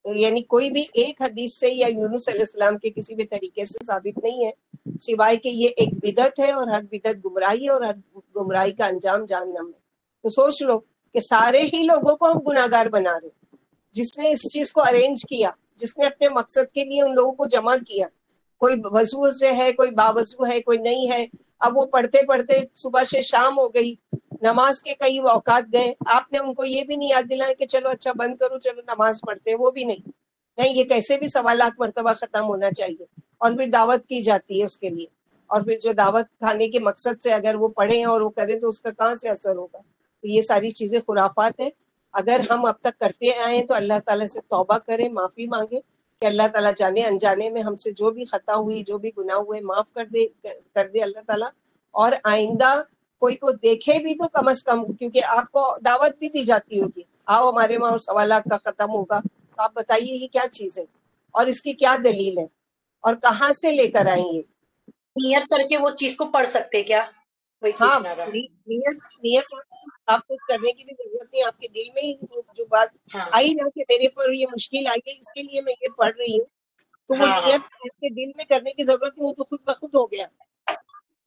یعنی کوئی بھی ایک حدیث سے یا یونس علیہ السلام کے کسی بھی طریقے سے ثابت نہیں ہے، سوائے کہ یہ ایک بدعت ہے اور ہر بدعت گمراہی ہے اور ہر گمراہی کا انجام جہنم ہے۔ تو سوچ لو کہ سارے ہی لوگوں کو ہم گناہگار بنا رہے ہیں۔ جس نے اس چیز کو ارینج کیا، جس نے اپنے مقصد کے لیے ان لوگوں کو جمع کیا، کوئی وضو سے ہے، کوئی باوضو ہے، کوئی نہیں ہے، اب وہ پڑھتے پڑھتے صبح سے شام ہو گئی، نماز کے کئی اوقات گئے، آپ نے ان کو یہ بھی نہیں یاد دلایا کہ چلو اچھا بند کرو، چلو نماز پڑھتے ہیں، وہ بھی نہیں۔ نہیں، یہ کیسے بھی 1.25 مرتبہ ختم ہونا چاہیے، اور پھر دعوت کی جاتی ہے اس کے لیے، اور پھر جو دعوت کھانے کے مقصد سے اگر وہ پڑھیں اور وہ کریں تو اس کا کہاں سے اثر ہوگا؟ تو یہ ساری چیزیں خرافات ہیں۔ اگر ہم اب تک کرتے آئے تو اللہ تعالیٰ سے توبہ کریں، معافی مانگیں کہ اللہ تعالیٰ جانے انجانے میں ہم سے جو بھی خطا ہوئی، جو بھی گناہ ہوئے معاف کر دے اللہ تعالیٰ، اور آئندہ کوئی کو دیکھے بھی تو کم از کم، کیونکہ آپ کو دعوت بھی دی جاتی ہوگی، آؤ ہمارے وہاں 1.25 کا ختم ہوگا، تو آپ بتائیے یہ کیا چیز ہے اور اس کی کیا دلیل ہے اور کہاں سے لے کر آئیں یہ؟ نیت کر کے وہ چیز کو پڑھ سکتے کیا؟ وہی ہاں، پوچھنا تھا۔ نیت آپ کو کرنے کی بھی ضرورت نہیں، آپ کے دل میں ہی جو بات ہاں آئی نا کہ میرے پر یہ مشکل آئی ہے اس کے لیے میں یہ پڑھ رہی ہوں، تو وہ ہاں نیت آپ کے دل میں کرنے کی ضرورت نہیں، وہ تو خود بخود ہو گیا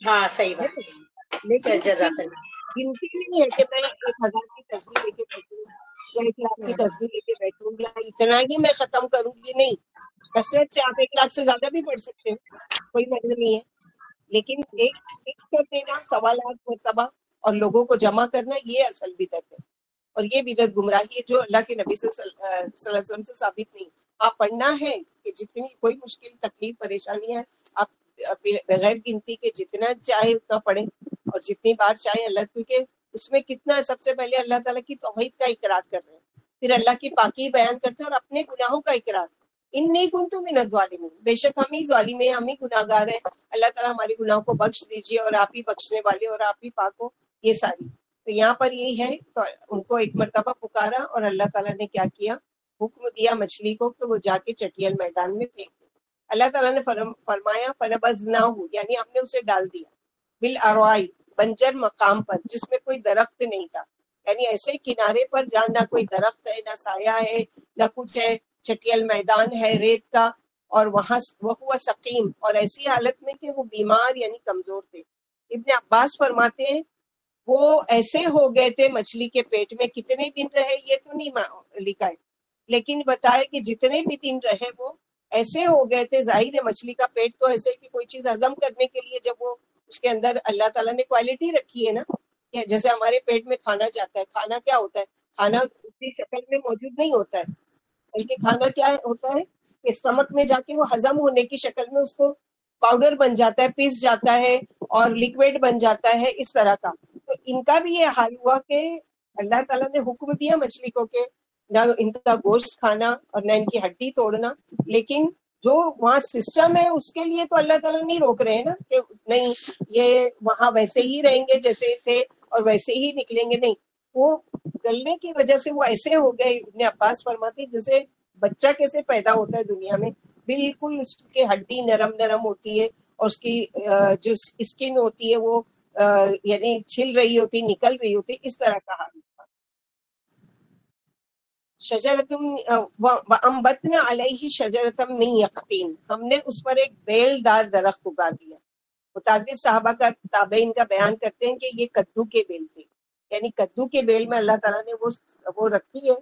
ہاں صحیح ہے بات نا؟ ہے۔ لیکن اس کی جزاک اللہ۔ گنتی نہیں ہے کہ میں 1000 کی تصویر لے کے بیٹھوں یا 1,00,000 کی تصویر لے کے بیٹھوں یا اتنا ہی میں ختم کروں گی، نہیں، کثرت سے آپ 1,00,000 سے زیادہ بھی پڑھ سکتے ہیں، کوئی مطلب نہیں ہے، لیکن ایک فکس کر دینا 1.25 مرتبہ اور لوگوں کو جمع کرنا، یہ اصل بدعت ہے، اور یہ بدعت گمراہی ہے جو اللہ کے نبی صلی اللہ علیہ وسلم سے ثابت نہیں۔ آپ پڑھنا ہے کہ جتنی کوئی مشکل تکلیف پریشانی ہے آپ بغیر گنتی کے جتنا چاہے اتنا پڑھیں اور جتنی بار چاہے اللہ، کیونکہ اس میں کتنا ہے، سب سے پہلے اللہ تعالیٰ کی توحید کا اقرار کر رہے ہیں، پھر اللہ کی پاکی بیان کرتے ہیں اور اپنے گناہوں کا اقرار، انی کنت من الظالمین، بے شک ہم ہی ظالم ہیں، ہم ہی گناہ گار ہیں، اللہ تعالیٰ ہمارے گناہوں کو بخش دیجیے اور آپ ہی بخشنے والے اور آپ ہی پاک ہو، یہ ساری۔ تو یہاں پر یہی ہے، تو ان کو ایک مرتبہ پکارا اور اللہ تعالیٰ نے کیا کیا، حکم دیا مچھلی کو کہ وہ جا کے چٹیل میدان میں پھینک دے۔ اللہ تعالیٰ نے فرمایا فنبذناہ، یعنی ہم نے اسے ڈال دیا، بالاروائی، بنجر مقام پر جس میں کوئی درخت نہیں تھا، یعنی ایسے کنارے پر جہاں نہ کوئی درخت ہے، نہ سایہ ہے، نہ کچھ ہے، چٹیل میدان ہے ریت کا، اور وہاں وہ ہوا سقیم، اور ایسی حالت میں کہ وہ بیمار یعنی کمزور تھے۔ ابن عباس فرماتے ہیں وہ ایسے ہو گئے تھے مچھلی کے پیٹ میں، کتنے دن رہے یہ تو نہیں لکھا ہے، لیکن بتائے کہ جتنے بھی دن رہے وہ ایسے ہو گئے تھے۔ ظاہر ہے مچھلی کا پیٹ تو ایسے کہ کوئی چیز ہضم کرنے کے لیے جب وہ اس کے اندر اللہ تعالیٰ نے کوالٹی رکھی ہے نا، کہ جیسے ہمارے پیٹ میں کھانا جاتا ہے، کھانا کیا ہوتا ہے؟ کھانا اسی شکل میں موجود نہیں ہوتا ہے، بلکہ کھانا کیا ہوتا ہے کہ اسٹمک میں جا کے وہ ہضم ہونے کی شکل میں اس کو پاؤڈر بن جاتا ہے، پیس جاتا ہے اور لیکوڈ بن جاتا ہے، اس طرح کا۔ تو ان کا بھی یہ حال ہوا کہ اللہ تعالیٰ نے حکم دیا مچھلی کو کہ نہ ان کا گوشت کھانا اور نہ ان کی ہڈی توڑنا، لیکن جو وہاں سسٹم ہے اس کے لیے تو اللہ تعالیٰ نہیں روک رہے ہیں نا کہ نہیں یہ وہاں ویسے ہی رہیں گے جیسے تھے اور ویسے ہی نکلیں گے، نہیں، وہ گلنے کی وجہ سے وہ ایسے ہو گئے۔ ابن عباس فرماتے جیسے بچہ کیسے پیدا ہوتا ہے دنیا میں، بالکل اس کی ہڈی نرم نرم ہوتی ہے اور اس کی جو اسکن ہوتی ہے وہ یعنی چھل رہی ہوتی، نکل رہی ہوتی، اس طرح کا حال تھا۔ شجرتم وانبتنا علیہ شجرتم من یقطین، ہم نے اس پر ایک بیل دار درخت اگا دیا۔ متعدد صحابہ کا تابعین کا بیان کرتے ہیں کہ یہ کدو کے بیل تھے، یعنی کدو کے بیل میں اللہ تعالیٰ نے وہ رکھی ہے۔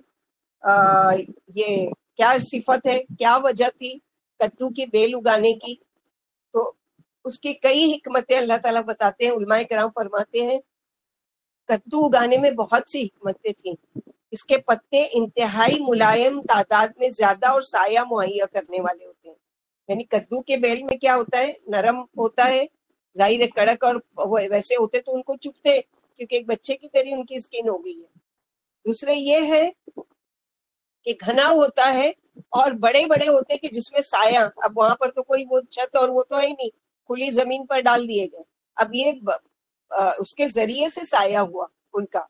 یہ کیا صفت ہے، کیا وجہ تھی کدو کی بیل اگانے کی؟ تو اس کی کئی حکمتیں اللہ تعالیٰ بتاتے ہیں۔ علماء کرام فرماتے ہیں کدو اگانے میں بہت سی حکمتیں تھیں۔ اس کے پتے انتہائی ملائم، تعداد میں زیادہ اور سایہ مہیا کرنے والے ہوتے ہیں۔ یعنی کدو کے بیل میں کیا ہوتا ہے، نرم ہوتا ہے، ظاہر ہے کڑک اور ویسے ہوتے تو ان کو چپتے، کیونکہ ایک بچے کی طرح ان کی اسکن ہو گئی ہے۔ دوسرے یہ ہے کہ گھنا ہوتا ہے اور بڑے بڑے ہوتے ہیں کہ جس میں سایہ، اب وہاں پر تو کوئی وہ چھت اور وہ تو ہے ہی نہیں، کھلی زمین پر ڈال دیے گئے، اب یہ اس کے ذریعے سے سایہ ہوا ان کا،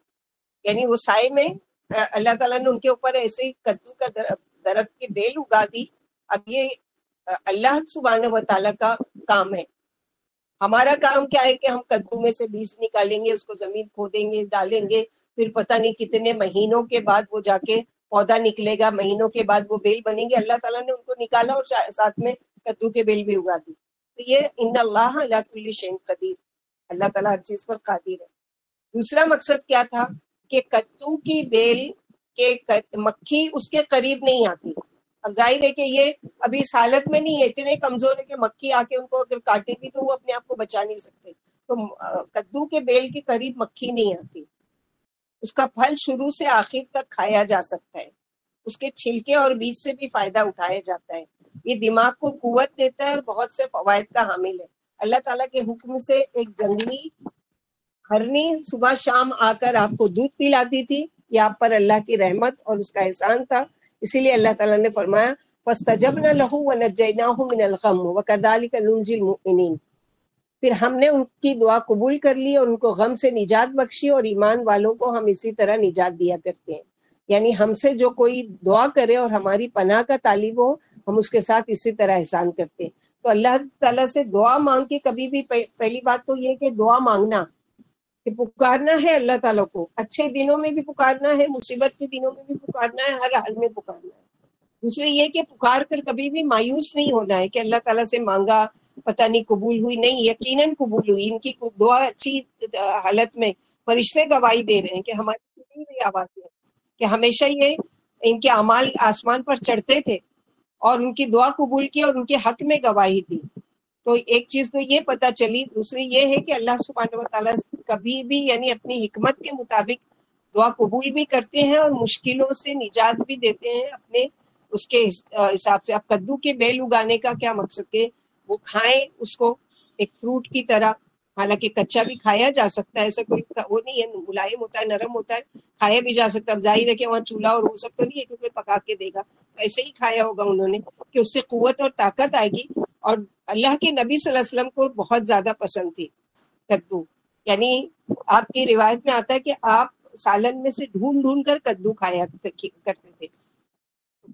یعنی وہ سائے میں اللہ تعالیٰ نے ان کے اوپر ایسے ہی کدو کا درخت کی بیل اگا دی۔ اب یہ اللہ سبحانہ و تعالیٰ کا کام ہے۔ ہمارا کام کیا ہے کہ ہم کدو میں سے بیج نکالیں گے، اس کو زمین کھودیں گے، ڈالیں گے، پھر پتہ نہیں کتنے مہینوں کے بعد وہ جا کے پودا نکلے گا، مہینوں کے بعد وہ بیل بنیں گے۔ اللہ تعالیٰ نے ان کو نکالا اور ساتھ میں کدو کے بیل بھی اگا دی۔ تو یہ ان اللہ علی کل شیء قدیر، اللہ تعالیٰ ہر چیز پر قادر ہے۔ دوسرا مقصد کیا تھا کہ کدو کی بیل کے مکھی اس کے قریب نہیں آتی۔ اب ظاہر ہے کہ یہ ابھی اس حالت میں نہیں ہے، اتنے کمزور ہے کہ مکھی آ کے ان کو اگر کاٹے بھی تو وہ اپنے آپ کو بچا نہیں سکتے۔ تو کدو کے بیل کے قریب مکھی نہیں آتی۔ اس کا پھل شروع سے آخر تک کھایا جا سکتا ہے، اس کے چھلکے اور بیج سے بھی فائدہ اٹھایا جاتا ہے۔ یہ دماغ کو قوت دیتا ہے اور بہت سے فوائد کا حامل ہے۔ اللہ تعالیٰ کے حکم سے ایک جنگلی ہرنی صبح شام آ کر آپ کو دودھ پلاتی تھی، یہ آپ پر اللہ کی رحمت اور اس کا احسان تھا۔ اسی لیے اللہ تعالیٰ نے فرمایا فَاسْتَجَبْنَا لَهُ وَنَجَّيْنَاهُ مِنَ الْغَمِّ وَكَذَلِكَ نُنْجِي الْمُؤْمِنِينَ، پھر ہم نے ان کی دعا قبول کر لی اور ان کو غم سے نجات بخشی، اور ایمان والوں کو ہم اسی طرح نجات دیا کرتے ہیں۔ یعنی ہم سے جو کوئی دعا کرے اور ہماری پناہ کا طالب ہو، ہم اس کے ساتھ اسی طرح احسان کرتے ہیں۔ تو اللہ تعالیٰ سے دعا مانگ کے کبھی بھی پہلی بات تو یہ کہ دعا مانگنا، کہ پکارنا ہے اللہ تعالیٰ کو، اچھے دنوں میں بھی پکارنا ہے، مصیبت کے دنوں میں بھی پکارنا ہے، ہر حال میں پکارنا ہے۔ دوسرے یہ کہ پکار کر کبھی بھی مایوس نہیں ہونا ہے کہ اللہ تعالیٰ سے مانگا پتہ نہیں قبول ہوئی، نہیں، یقیناً قبول ہوئی۔ ان کی دعا اچھی حالت میں فرشتے گواہی دے رہے ہیں کہ ہماری سنی ہوئی آواز ہے کہ ہمیشہ یہ ان کے اعمال آسمان پر چڑھتے تھے اور ان کی دعا قبول کی اور ان کے حق میں گواہی دی۔ تو ایک چیز تو یہ پتہ چلی۔ دوسری یہ ہے کہ اللہ سبحانہ و تعالیٰ کبھی بھی یعنی اپنی حکمت کے مطابق دعا قبول بھی کرتے ہیں اور مشکلوں سے نجات بھی دیتے ہیں اپنے اس کے حساب سے۔ اب کدو کے بیل اگانے کا کیا مقصد ہے؟ وہ کھائیں اس کو ایک فروٹ کی طرح، حالانکہ کچا بھی کھایا جا سکتا ہے، ایسا کوئی وہ نہیں ہے، ملائم ہوتا ہے، نرم ہوتا ہے، کھایا بھی جا سکتا ہے۔ اب ظاہر ہے کہ وہاں چولہا اور وہ سب تو نہیں ہے کیونکہ پکا کے دے گا، ایسے ہی کھایا ہوگا انہوں نے کہ اس سے قوت اور طاقت آئے گی۔ اور اللہ کے نبی صلی اللہ علیہ وسلم کو بہت زیادہ پسند تھی کدو، یعنی آپ کی روایت میں آتا ہے کہ آپ سالن میں سے ڈھونڈ ڈھونڈ کر کدو کھایا کرتے تھے۔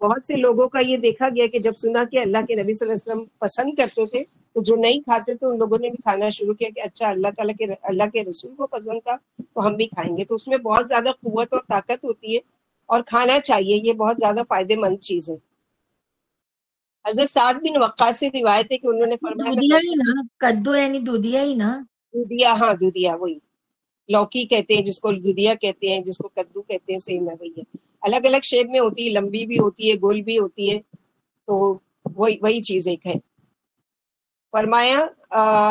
بہت سے لوگوں کا یہ دیکھا گیا کہ جب سنا کہ اللہ کے نبی صلی اللہ علیہ وسلم پسند کرتے تھے تو جو نہیں کھاتے تھے ان لوگوں نے بھی کھانا شروع کیا کہ اچھا اللہ کے رسول کو پسند تھا تو ہم بھی کھائیں گے. تو اس میں بہت زیادہ قوت اور طاقت ہوتی ہے اور کھانا چاہیے, یہ بہت زیادہ فائدے مند چیز ہے. حضرت سعد بن وقاص سے روایت ہے کہ انہوں نے فرمایا دودھیا ہی نا, کدو یعنی دودھیا ہی نا. دودھیا, ہاں دودھیا وہی لوکی کہتے ہیں جس کو دودھیا کہتے ہیں, جس کو کدو کہتے ہیں, سیم ہے وہی ہے. الگ الگ شیپ میں ہوتی ہے, لمبی بھی ہوتی ہے, گول بھی ہوتی ہے, تو وہی چیز ایک ہے. فرمایا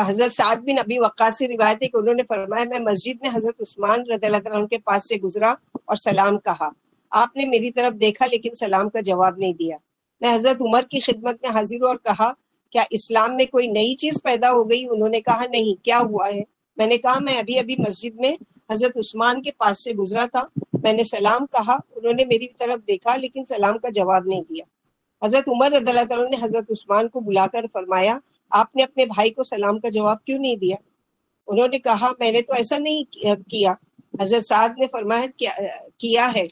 حضرت سعد بن ابی وقاص سے روایت ہے کہ انہوں نے فرمایا میں مسجد میں حضرت عثمان رضی اللہ عنہ کے پاس سے گزرا اور سلام کہا. آپ نے میری طرف دیکھا لیکن سلام کا جواب نہیں دیا. میں حضرت عمر کی خدمت میں حاضر ہوں اور کہا کیا اسلام میں کوئی نئی چیز پیدا ہو گئی؟ انہوں نے کہا نہیں, کیا ہوا ہے؟ میں نے کہا میں ابھی مسجد میں حضرت عثمان کے پاس سے گزرا تھا, میں نے سلام کہا, انہوں نے میری طرف دیکھا لیکن سلام کا جواب نہیں دیا. حضرت عمر رضی اللہ عنہ نے حضرت عثمان کو بلا کر فرمایا آپ نے اپنے بھائی کو سلام کا جواب کیوں نہیں دیا؟ انہوں نے کہا میں نے تو ایسا نہیں کیا. حضرت سعد نے فرمایا کیا ہے.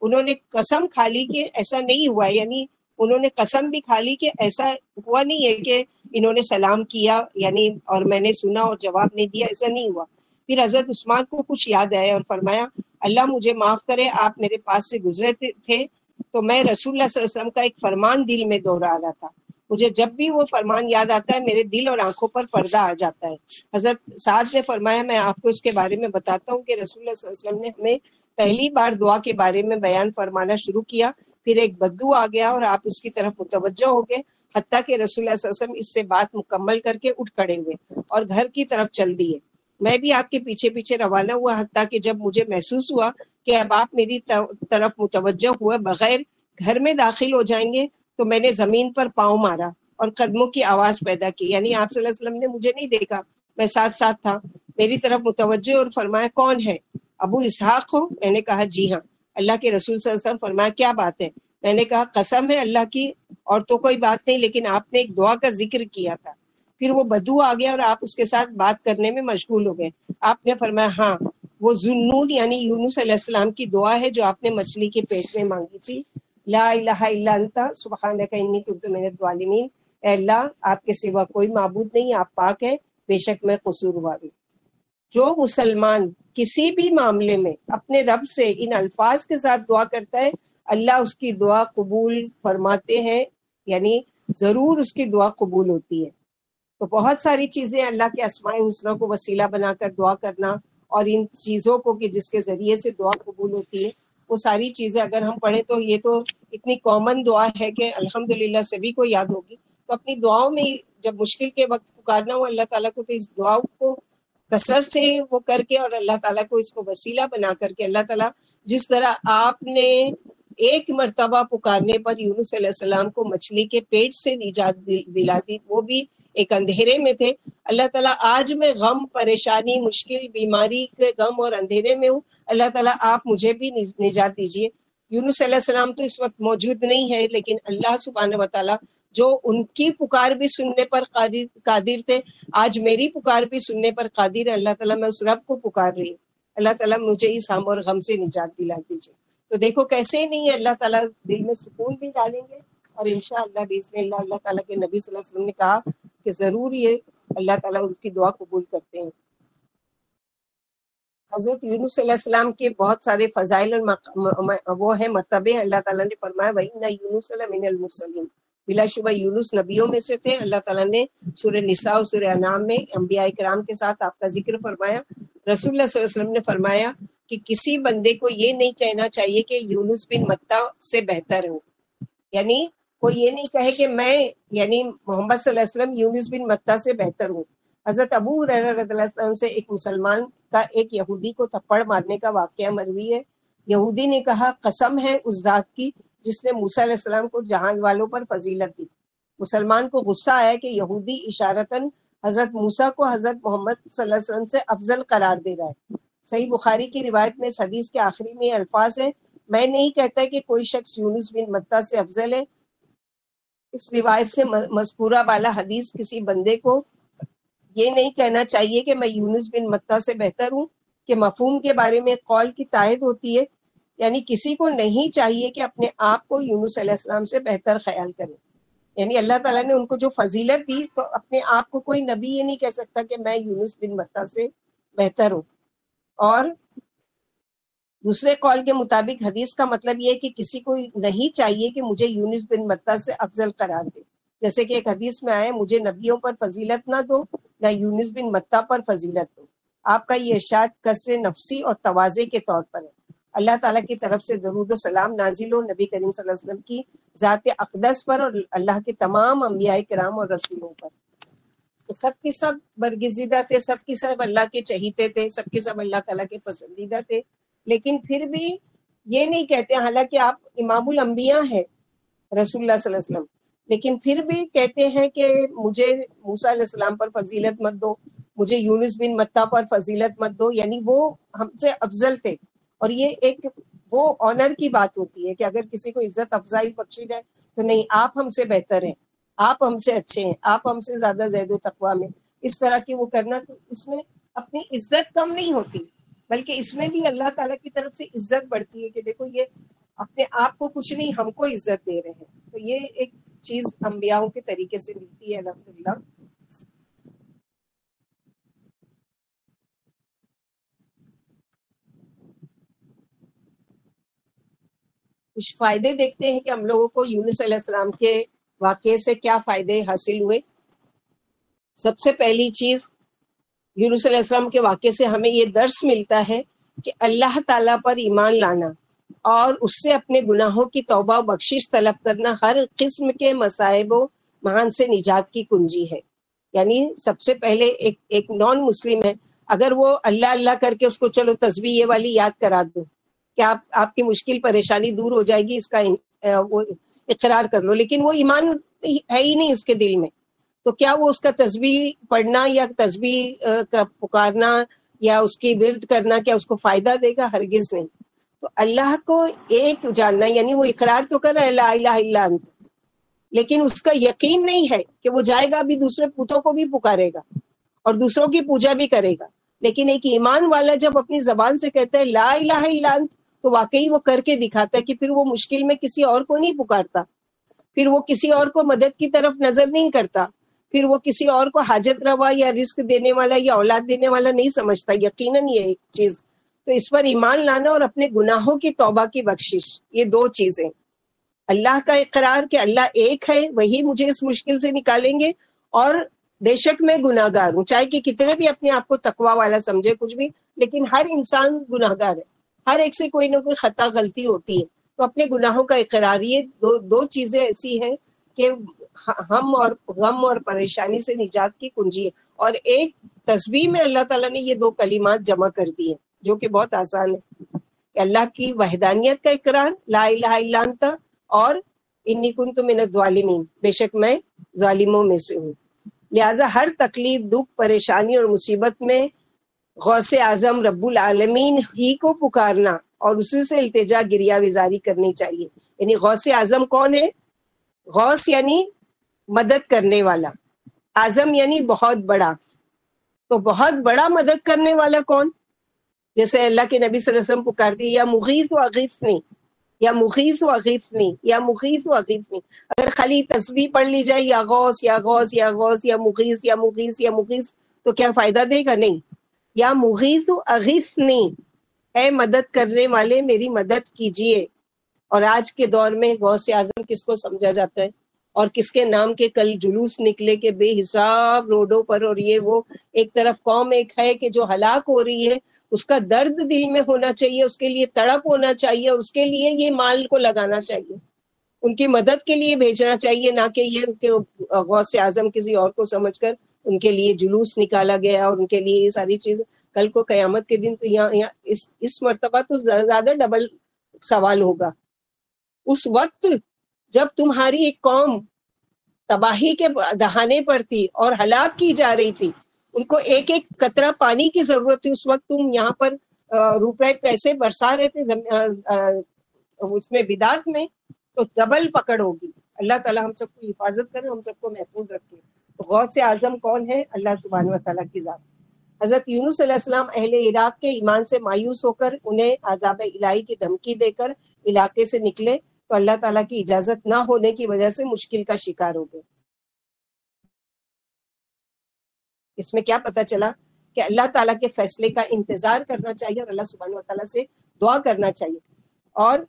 انہوں نے قسم کھا لی کہ ایسا نہیں ہوا, یعنی انہوں نے قسم بھی کھا لی کہ ایسا ہوا نہیں ہے کہ انہوں نے سلام کیا یعنی اور میں نے سنا اور جواب نہیں دیا, ایسا نہیں ہوا. پھر حضرت عثمان کو کچھ یاد آیا اور فرمایا اللہ مجھے معاف کرے, آپ میرے پاس سے گزرے تھے تو میں رسول اللہ صلی اللہ علیہ وسلم کا ایک فرمان دل میں دوہرا رہا تھا. مجھے جب بھی وہ فرمان یاد آتا ہے میرے دل اور آنکھوں پر پردہ آ جاتا ہے. حضرت سعد نے فرمایا میں آپ کو اس کے بارے میں بتاتا ہوں کہ رسول اللہ صلی اللہ علیہ وسلم نے ہمیں پہلی بار دعا کے بارے میں بیان فرمانا شروع کیا, پھر ایک بدو آ گیا اور آپ اس کی طرف متوجہ ہو گئے, حتیٰ کہ رسول اللہ صلی اللہ علیہ وسلم اس سے بات مکمل کر کے اٹھ کھڑے ہوئے اور گھر کی طرف چل دیے. میں بھی آپ کے پیچھے پیچھے روانہ ہوا, حتیٰ کہ جب مجھے محسوس ہوا کہ اب آپ میری طرف متوجہ ہوئے بغیر گھر میں داخل ہو جائیں گے تو میں نے زمین پر پاؤں مارا اور قدموں کی آواز پیدا کی. یعنی آپ صلی اللہ علیہ وسلم نے مجھے نہیں دیکھا, میں ساتھ تھا, میری طرف متوجہ اور فرمایا کون ہے؟ ابو اسحاق ہو؟ میں نے کہا جی ہاں. اللہ کے رسول صلی اللہ علیہ وسلم فرمایا کیا بات ہے؟ میں نے کہا قسم ہے اللہ کی اور تو کوئی بات نہیں, لیکن آپ نے ایک دعا کا ذکر کیا تھا. پھر وہ بدو آ گیا اور آپ اس کے ساتھ بات کرنے میں مشغول ہو گئے. آپ نے فرمایا ہاں وہ ذوالنون یعنی یونس علیہ السلام کی دعا ہے جو آپ نے مچھلی کے پیٹ میں مانگی تھی. لا الہ الا انت سبحانک انی کنت من الظالمین, اے اللہ آپ کے سوا کوئی معبود نہیں, آپ پاک ہیں, بے شک میں قصوروار ہوں. جو مسلمان کسی بھی معاملے میں اپنے رب سے ان الفاظ کے ساتھ دعا کرتا ہے اللہ اس کی دعا قبول فرماتے ہیں, یعنی ضرور اس کی دعا قبول ہوتی ہے. تو بہت ساری چیزیں اللہ کے اسماء الحسنی کو وسیلہ بنا کر دعا کرنا اور ان چیزوں کو کہ جس کے ذریعے سے دعا قبول ہوتی ہے, وہ ساری چیزیں اگر ہم پڑھیں تو یہ تو اتنی کامن دعا ہے کہ الحمدللہ سبھی کو یاد ہوگی. تو اپنی دعاؤں میں جب مشکل کے وقت پکارنا ہو اللہ تعالیٰ کو, تو اس دعاؤں کو کثرت سے وہ کر کے اور اللہ تعالیٰ کو اس کو وسیلہ بنا کر کے اللہ تعالیٰ جس طرح آپ نے ایک مرتبہ پکارنے پر یونس علیہ السلام کو مچھلی کے پیٹ سے نجات دلا دی, وہ بھی ایک اندھیرے میں تھے. اللہ تعالیٰ آج میں غم, پریشانی, مشکل, بیماری کے غم اور اندھیرے میں ہوں, اللہ تعالیٰ آپ مجھے بھی نجات دیجیے. یونس علیہ السلام تو اس وقت موجود نہیں ہے, لیکن اللہ سبحانہ و تعالیٰ جو ان کی پکار بھی سننے پر قادر تھے, آج میری پکار بھی سننے پر قادر ہے. اللہ تعالیٰ میں اس رب کو پکار رہی ہوں, اللہ تعالیٰ مجھے اس غم اور غم سے نجات دلا دیجیے. تو دیکھو کیسے نہیں ہے, اللہ تعالیٰ دل میں سکون بھی ڈالیں گے اور انشاءاللہ باذن اللہ اللہ تعالیٰ کے نبی صلی اللہ علیہ وسلم نے کہا کہ ضرور یہ اللہ تعالیٰ ان کی دعا قبول کرتے ہیں. حضرت یونس علیہ السلام کے بہت سارے فضائل وہ ہیں مرتبے. اللہ تعالیٰ نے فرمایا وَإِنَّ يُونُسَ لَمِنَ الْمُرْسَلِينَ, بلا شبہ یونس نبیوں میں سے تھے. اللہ تعالیٰ نے سورہ نساء اور سورہ انعام میں انبیاء کرام کے ساتھ آپ کا ذکر فرمایا. رسول اللہ صلی اللہ علیہ وسلم نے فرمایا کہ کسی بندے کو یہ نہیں کہنا چاہیے کہ یونس بن متیٰ سے بہتر ہوں, یعنی کوئی یہ نہیں کہے کہ میں یعنی محمد صلی اللہ علیہ وسلم یونس بن متیٰ سے بہتر ہوں. حضرت ابو ہریرہ رضی اللہ عنہ سے ایک مسلمان کا ایک یہودی کو تھپڑ مارنے کا واقعہ مروی ہے. یہودی نے کہا قسم ہے اس ذات کی جس نے موسیٰ علیہ السلام کو جہان والوں پر فضیلت دی. مسلمان کو غصہ آیا کہ یہودی اشارتاً حضرت موسیٰ کو حضرت محمد صلی اللہ علیہ وسلم سے افضل قرار دے رہا ہے. صحیح بخاری کی روایت میں اس حدیث کے آخری میں الفاظ ہیں میں نہیں کہتا کہ کوئی شخص یونس بن متیٰ سے افضل ہے. اس روایت سے مذکورہ بالا حدیث کسی بندے کو یہ نہیں کہنا چاہیے کہ میں یونس بن متیٰ سے بہتر ہوں, کہ مفہوم کے بارے میں قول کی تائید ہوتی ہے. یعنی کسی کو نہیں چاہیے کہ اپنے آپ کو یونس علیہ السلام سے بہتر خیال کرے. یعنی اللہ تعالیٰ نے ان کو جو فضیلت دی تو اپنے آپ کو کوئی نبی یہ نہیں کہہ سکتا کہ میں یونس بن متا سے بہتر ہوں. اور دوسرے قول کے مطابق حدیث کا مطلب یہ ہے کہ کسی کو نہیں چاہیے کہ مجھے یونس بن متا سے افضل قرار دے. جیسے کہ ایک حدیث میں آئے مجھے نبیوں پر فضیلت نہ دو نہ یونس بن متا پر فضیلت دو. آپ کا یہ ارشاد کسر نفسی اور تواضع کے طور پر ہے. اللہ تعالیٰ کی طرف سے درود و سلام نازل ہو نبی کریم صلی اللہ علیہ وسلم کی ذات اقدس پر اور اللہ کے تمام انبیاء کرام اور رسولوں پر. تو سب کی سب برگزیدہ تھے, سب کی سب اللہ کے چہیتے تھے, سب کے سب اللہ تعالیٰ کے پسندیدہ تھے, لیکن پھر بھی یہ نہیں کہتے, حالانکہ آپ امام الانبیاء ہیں رسول اللہ صلی اللہ علیہ وسلم, لیکن پھر بھی کہتے ہیں کہ مجھے موسیٰ علیہ السلام پر فضیلت مت دو, مجھے یونس بن متا پر فضیلت مت دو. یعنی وہ ہم سے افضل تھے. اور یہ ایک وہ آنر کی بات ہوتی ہے کہ اگر کسی کو عزت افزائی بخشی جائے تو نہیں, آپ ہم سے بہتر ہیں, آپ ہم سے اچھے ہیں, آپ ہم سے زیادہ زہد و تقویٰ میں, اس طرح کی وہ کرنا, تو اس میں اپنی عزت کم نہیں ہوتی, بلکہ اس میں بھی اللہ تعالیٰ کی طرف سے عزت بڑھتی ہے کہ دیکھو یہ اپنے آپ کو کچھ نہیں ہم کو عزت دے رہے ہیں. تو یہ ایک چیز انبیاءوں کے طریقے سے ملتی ہے الحمدللہ. کچھ فائدے دیکھتے ہیں کہ ہم لوگوں کو یونس علیہ السلام کے واقعے سے کیا فائدے حاصل ہوئے. سب سے پہلی چیز, یونس علیہ السلام کے واقعے سے ہمیں یہ درس ملتا ہے کہ اللہ تعالیٰ پر ایمان لانا اور اس سے اپنے گناہوں کی توبہ و بخشش طلب کرنا ہر قسم کے مصائب و محن سے نجات کی کنجی ہے. یعنی سب سے پہلے ایک نان مسلم ہے, اگر وہ اللہ اللہ کر کے اس کو چلو تسبیح یہ والی یاد کرا دو کہ آپ کی مشکل پریشانی دور ہو جائے گی, اس کا وہ اقرار کر لو, لیکن وہ ایمان ہے ہی نہیں اس کے دل میں, تو کیا وہ اس کا تسبیح پڑھنا یا تسبیح کا پکارنا یا اس کی ورد کرنا کیا اس کو فائدہ دے گا؟ ہرگز نہیں. تو اللہ کو ایک جاننا, یعنی وہ اقرار تو کر رہا ہے لا الہ الا انت, لیکن اس کا یقین نہیں ہے کہ وہ جائے گا بھی دوسرے بتوں کو بھی پکارے گا اور دوسروں کی پوجا بھی کرے گا. لیکن ایک ایمان والا جب اپنی زبان سے کہتا ہے لا الہ الا انت, تو واقعی وہ کر کے دکھاتا ہے کہ پھر وہ مشکل میں کسی اور کو نہیں پکارتا, پھر وہ کسی اور کو مدد کی طرف نظر نہیں کرتا, پھر وہ کسی اور کو حاجت روا یا رزق دینے والا یا اولاد دینے والا نہیں سمجھتا. یقیناً یہ ایک چیز. تو اس پر ایمان لانا اور اپنے گناہوں کی توبہ کی بخشش, یہ دو چیزیں. اللہ کا اقرار کہ اللہ ایک ہے, وہی مجھے اس مشکل سے نکالیں گے, اور بے شک میں گناہ گار ہوں, چاہے کہ کتنے بھی اپنے آپ کو تقویٰ والا سمجھے کچھ بھی, لیکن ہر انسان گناہ گار ہے, ہر ایک سے کوئی نہ کوئی خطا غلطی ہوتی ہے. تو اپنے گناہوں کا اقرار, یہ دو چیزیں ایسی ہیں کہ ہم اور غم اور پریشانی سے نجات کی کنجی ہے. اور ایک تسبیح میں اللہ تعالیٰ نے یہ دو کلمات جمع کر دی ہیں جو کہ بہت آسان ہے, کہ اللہ کی وحدانیت کا اقرار لا الہ الا انت, اور انی کنت من الظالمین, بے شک میں ظالموں میں سے ہوں. لہٰذا ہر تکلیف, دکھ, پریشانی اور مصیبت میں غوث اعظم رب العالمین ہی کو پکارنا اور اسی سے التجا گریہ وزاری کرنی چاہیے. یعنی غوث اعظم کون ہے؟ غوث یعنی مدد کرنے والا, اعظم یعنی بہت بڑا. تو بہت بڑا مدد کرنے والا کون؟ جیسے اللہ کے نبی صلی اللہ علیہ وسلم پکارتے یا مغیث و اغیثنی, یا مغیث و اغیثنی, یا مغیث و اغیثنی. اگر خالی تسبیح پڑھ لی جائے یا غوث یا غوث یا غوث یا مغیث یا مغیث یا مغیث, تو کیا فائدہ دے گا؟ نہیں. یا مغیث و اغیثنی, اے مدد کرنے والے میری مدد کیجئے. اور آج کے دور میں غوث اعظم کس کو سمجھا جاتا ہے, اور کس کے نام کے کل جلوس نکلے کہ بے حساب روڈوں پر, اور یہ وہ ایک طرف قوم ایک ہے کہ جو ہلاک ہو رہی ہے, اس کا درد دل میں ہونا چاہیے, اس کے لیے تڑپ ہونا چاہیے, اور اس کے لیے یہ مال کو لگانا چاہیے, ان کی مدد کے لیے بھیجنا چاہیے, نہ کہ یہ کہ غوث اعظم کسی اور کو سمجھ کر ان کے لیے جلوس نکالا گیا اور ان کے لیے یہ ساری چیزیں. کل کو قیامت کے دن تو یہاں اس مرتبہ تو زیادہ ڈبل سوال ہوگا. اس وقت جب تمہاری ایک قوم تباہی کے دہانے پر تھی اور ہلاک کی جا رہی تھی, ان کو ایک ایک قطرہ پانی کی ضرورت تھی, اس وقت تم یہاں پر روپے پیسے برسا رہے تھے اس میں بدعت میں, تو ڈبل پکڑ ہوگی. اللہ تعالیٰ ہم سب کو حفاظت کرے, ہم سب کو محفوظ رکھے. تو غوث اعظم کون ہے؟ اللہ سبحانہ و تعالیٰ کی ذات. حضرت یونس علیہ السلام اہل عراق کے ایمان سے مایوس ہو کر انہیں عذاب الہی کی دھمکی دے کر علاقے سے نکلے تو اللہ تعالیٰ کی اجازت نہ ہونے کی وجہ سے مشکل کا شکار ہو گئے۔ اس میں کیا پتہ چلا کہ اللہ تعالیٰ کے فیصلے کا انتظار کرنا چاہیے اور اللہ سبحانہ و تعالیٰ سے دعا کرنا چاہیے۔ اور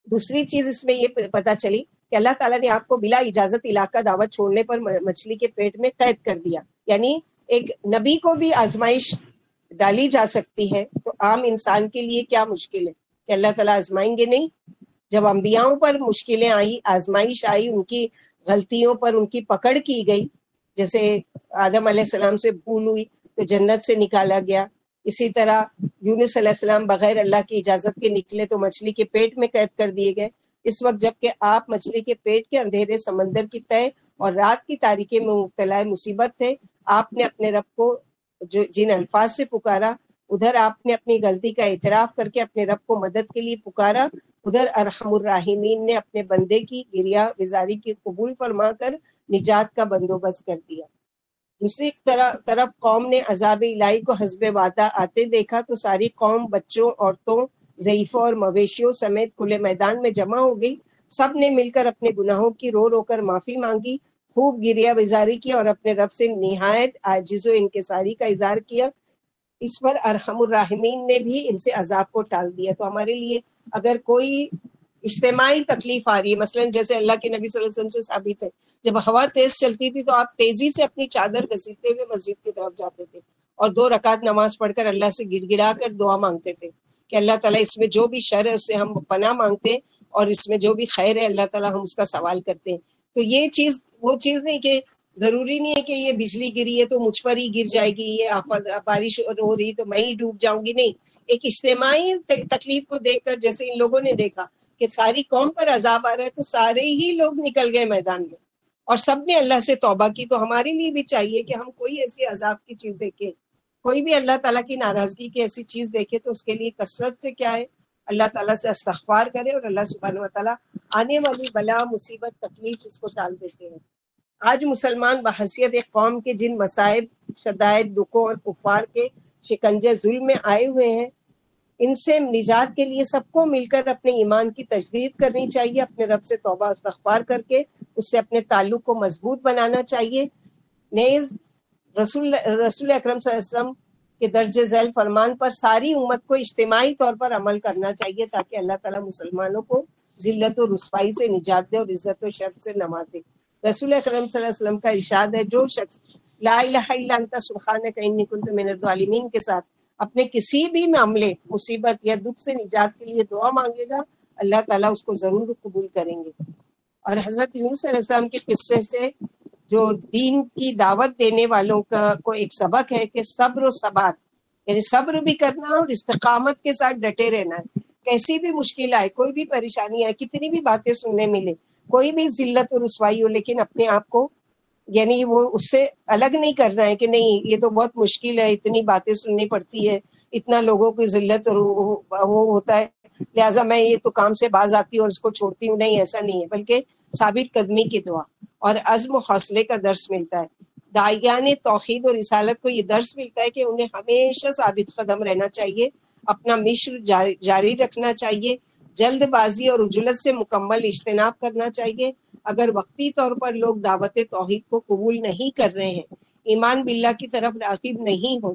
دوسری چیز اس میں یہ پتہ چلی کہ اللہ تعالیٰ نے آپ کو بلا اجازت علاقہ دعوت چھوڑنے پر مچھلی کے پیٹ میں قید کر دیا، یعنی ایک نبی کو بھی آزمائش ڈالی جا سکتی ہے، تو عام انسان کے لیے کیا مشکل ہے کہ اللہ تعالیٰ آزمائیں گے نہیں؟ جب انبیاؤں پر مشکلیں آئی، آزمائش آئی، ان کی غلطیوں پر ان کی پکڑ کی گئی، جیسے آدم علیہ السلام سے بھول ہوئی تو جنت سے نکالا گیا، اسی طرح یونس علیہ السلام بغیر اللہ کی اجازت کے نکلے تو مچھلی کے پیٹ میں قید کر دیے گئے۔ اس وقت جب کہ آپ مچھلی کے پیٹ کے اندھیرے سمندر کی تہہ اور رات کی تاریکی میں مبتلا مصیبت تھے، آپ نے اپنے رب کو جن الفاظ سے پکارا، ادھر آپ نے اپنی غلطی کا اعتراف کر کے اپنے رب کو مدد کے لیے پکارا، ادھر ارحم الراحمین نے اپنے بندے کی گریہ گزاری کی قبول فرما کر نجات کا بندوبست کر دیا۔ دوسری طرف قوم نے عذاب الہی کو حسب وعدہ آتے دیکھا تو ساری قوم بچوں، عورتوں، ضعیفوں اور مویشیوں سمیت کھلے میدان میں جمع ہو گئی۔ سب نے مل کر اپنے گناہوں کی رو رو کر معافی مانگی، خوب گریہ وزاری کی اور اپنے رب سے نہایت عاجز و انکساری کا اظہار کیا۔ اس پر ارحم الراحمین نے بھی ان سے عذاب کو ٹال دیا۔ تو ہمارے لیے اگر کوئی اجتماعی تکلیف آ رہی ہے، مثلا جیسے اللہ کے نبی صلی اللہ علیہ وسلم سے ثابت ہے، جب ہوا تیز چلتی تھی تو آپ تیزی سے اپنی چادر گھسیٹتے ہوئے مسجد کی طرف جاتے تھے اور 2 رکعت نماز پڑھ کر اللہ سے گڑ گڑا کر دعا مانگتے تھے کہ اللہ تعالیٰ اس میں جو بھی شر ہے اس سے ہم پناہ مانگتے ہیں اور اس میں جو بھی خیر ہے اللہ تعالیٰ ہم اس کا سوال کرتے ہیں۔ تو یہ چیز وہ چیز نہیں کہ ضروری نہیں ہے کہ یہ بجلی گری ہے تو مجھ پر ہی گر جائے گی، یہ بارش ہو رہی تو میں ہی ڈوب جاؤں گی، نہیں، ایک اجتماعی تکلیف کو دیکھ کر جیسے ان لوگوں نے دیکھا کہ ساری قوم پر عذاب آ رہا ہے تو سارے ہی لوگ نکل گئے میدان میں اور سب نے اللہ سے توبہ کی۔ تو ہمارے لیے بھی چاہیے کہ ہم کوئی ایسی عذاب کی چیز دیکھیں، کوئی بھی اللہ تعالیٰ کی ناراضگی کی ایسی چیز دیکھے تو اس کے لیے کثرت سے کیا ہے، اللہ تعالیٰ سے استغفار کرے اور اللہ سبحانہ و تعالیٰ آنے والی بلا مصیبت تکلیف اس کو ٹال دیتے ہیں۔ آج مسلمان بحیثیت ایک قوم کے جن مصائب، شدائد، دکھوں اور کفار کے شکنجے ظلم میں آئے ہوئے ہیں، ان سے نجات کے لیے سب کو مل کر اپنے ایمان کی تجدید کرنی چاہیے، اپنے رب سے توبہ استغفار کر کے اس سے اپنے تعلق کو مضبوط بنانا چاہیے۔ نیز رسول اکرم صلی اللہ علیہ وسلم کے درج ذیل فرمان پر ساری امت کو اجتماعی طور پر عمل کرنا چاہیے تاکہ اللہ تعالیٰ مسلمانوں کو ذلت و رسوائی سے نجات دے اور عزت و شرف سے نوازے۔ رسول اکرم صلی اللہ علیہ وسلم کا ارشاد ہے، جو شخص لا الہ الا انت سبحانک انی کنت من الظالمین کے ساتھ اپنے کسی بھی معاملے، مصیبت یا دکھ سے نجات کے لیے دعا مانگے گا، اللہ تعالیٰ اس کو ضرور قبول کریں گے۔ اور حضرت یونس علیہ السلام کے قصے سے جو دین کی دعوت دینے والوں کو ایک سبق ہے کہ صبر و ثبات، یعنی صبر بھی کرنا اور استقامت کے ساتھ ڈٹے رہنا ہے۔ کیسی بھی مشکل آئے، کوئی بھی پریشانی آئے، کتنی بھی باتیں سننے ملے، کوئی بھی ذلت و رسوائی ہو، لیکن اپنے آپ کو یعنی وہ اس سے الگ نہیں کرنا ہے کہ نہیں یہ تو بہت مشکل ہے، اتنی باتیں سننی پڑتی ہے، اتنا لوگوں کی ذلت وہ ہوتا ہے، لہٰذا میں یہ تو کام سے باز آتی ہوں اور اس کو چھوڑتی ہوں، نہیں، ایسا نہیں ہے، بلکہ ثابت قدمی کی دعا اور عزم و حوصلے کا درس ملتا ہے۔ داعیان توحید اور رسالت کو یہ درس ملتا ہے کہ انہیں ہمیشہ ثابت قدم رہنا چاہیے، اپنا مشن جاری رکھنا چاہیے، جلد بازی اور عجلت سے مکمل اجتناب کرنا چاہیے۔ اگر وقتی طور پر لوگ دعوت توحید کو قبول نہیں کر رہے ہیں، ایمان باللہ کی طرف راغب نہیں ہو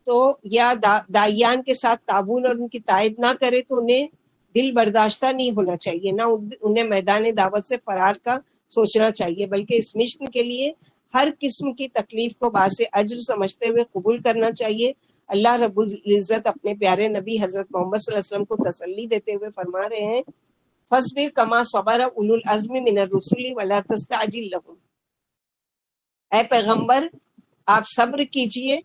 تو یا داعیان کے ساتھ تعاون اور ان کی تائید نہ کرے تو انہیں دل برداشتہ نہیں ہونا چاہیے، نہ انہیں میدان دعوت سے فرار کا سوچنا چاہیے، بلکہ اس مشن کے لیے ہر قسم کی تکلیف کو باعث اجر سمجھتے ہوئے قبول کرنا چاہیے۔ اللہ رب العزت اپنے پیارے نبی حضرت محمد صلی اللہ علیہ وسلم کو تسلی دیتے ہوئے فرما رہے ہیں، فاصبر کما صبر اولو العزم من الرسل ولا تستعجل لهم۔ اے پیغمبر، آپ صبر کیجئے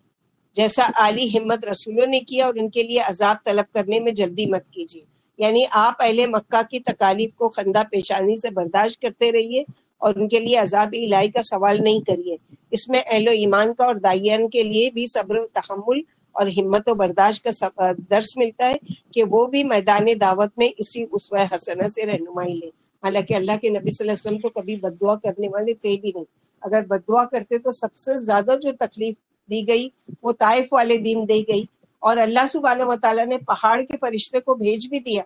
جیسا عالی ہمت رسولوں نے کیا اور ان کے لیے عذاب طلب کرنے میں جلدی مت کیجیے، یعنی آپ اہل مکہ کی تکالیف کو خندہ پیشانی سے برداشت کرتے رہیے اور ان کے لیے عذاب الہی کا سوال نہیں کریے۔ اس میں اہل و ایمان کا اور داعیان کے لیے بھی صبر و تحمل اور ہمت و برداشت کا درس ملتا ہے کہ وہ بھی میدان دعوت میں اسی اسوہ حسنہ سے رہنمائی لیں۔ حالانکہ اللہ کے نبی صلی اللہ علیہ وسلم کو کبھی بد دعا کرنے والے تھے بھی نہیں، اگر بد دعا کرتے تو سب سے زیادہ جو تکلیف دی گئی وہ طائف والے دن دی گئی، اور اللہ سبحانہ و تعالیٰ نے پہاڑ کے فرشتے کو بھیج بھی دیا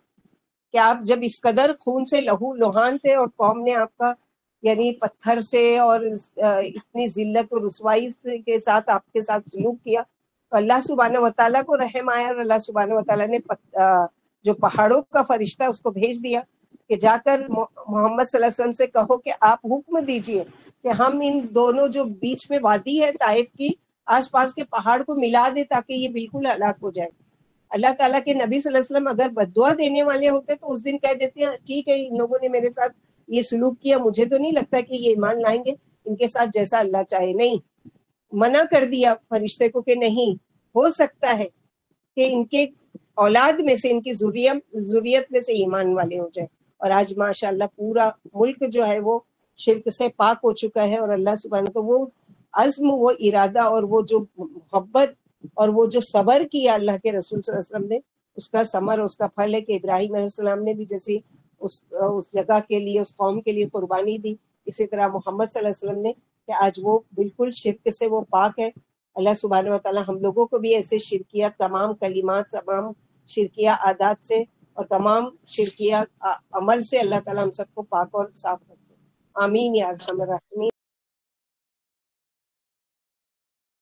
کہ آپ جب اس قدر خون سے لہو لہان تھے اور قوم نے آپ کا یعنی پتھر سے اور اتنی ذلت و رسوائی کے ساتھ آپ کے ساتھ سلوک کیا، تو اللہ سبحانہ و تعالیٰ کو رحم آیا اور اللہ سبحانہ و تعالیٰ نے جو پہاڑوں کا فرشتہ اس کو بھیج دیا کہ جا کر محمد صلی اللہ علیہ وسلم سے کہو کہ آپ حکم دیجئے کہ ہم ان دونوں جو بیچ میں وادی ہے طائف کی آس پاس کے پہاڑ کو ملا دے تاکہ یہ بالکل ہلاک ہو جائے۔ اللہ تعالیٰ کے نبی صلی اللہ علیہ وسلم اگر بددعا دینے والے ہوتے تو اس دن کہہ دیتے ہیں ٹھیک ہے ان لوگوں نے میرے ساتھ یہ سلوک کیا، مجھے تو نہیں لگتا کہ یہ ایمان لائیں گے، ان کے ساتھ جیسا اللہ چاہے۔ نہیں، منع کر دیا فرشتے کو کہ نہیں، ہو سکتا ہے کہ ان کے اولاد میں سے، ان کی ذریت میں سے ایمان والے ہو جائے۔ اور آج ماشاءاللہ پورا ملک جو ہے وہ شرک سے پاک ہو چکا ہے، اور اللہ سبحانہ تو وہ عزم، وہ ارادہ اور وہ جو محبت اور وہ جو صبر کیا اللہ کے رسول صلی اللہ علیہ وسلم نے، اس کا ثمر، اس کا پھل ہے کہ ابراہیم علیہ السلام نے بھی جیسے اس جگہ کے لیے، اس قوم کے لیے قربانی دی، اسی طرح محمد صلی اللہ علیہ وسلم نے کہ آج وہ بالکل شرک سے وہ پاک ہے۔ اللہ سبحانہ و تعالی ہم لوگوں کو بھی ایسے شرکیہ تمام کلمات، تمام شرکیہ عادات سے اور تمام شرکیہ عمل سے اللہ تعالی ہم سب کو پاک اور صاف رکھے۔ آمین یا ارحم الراحمین۔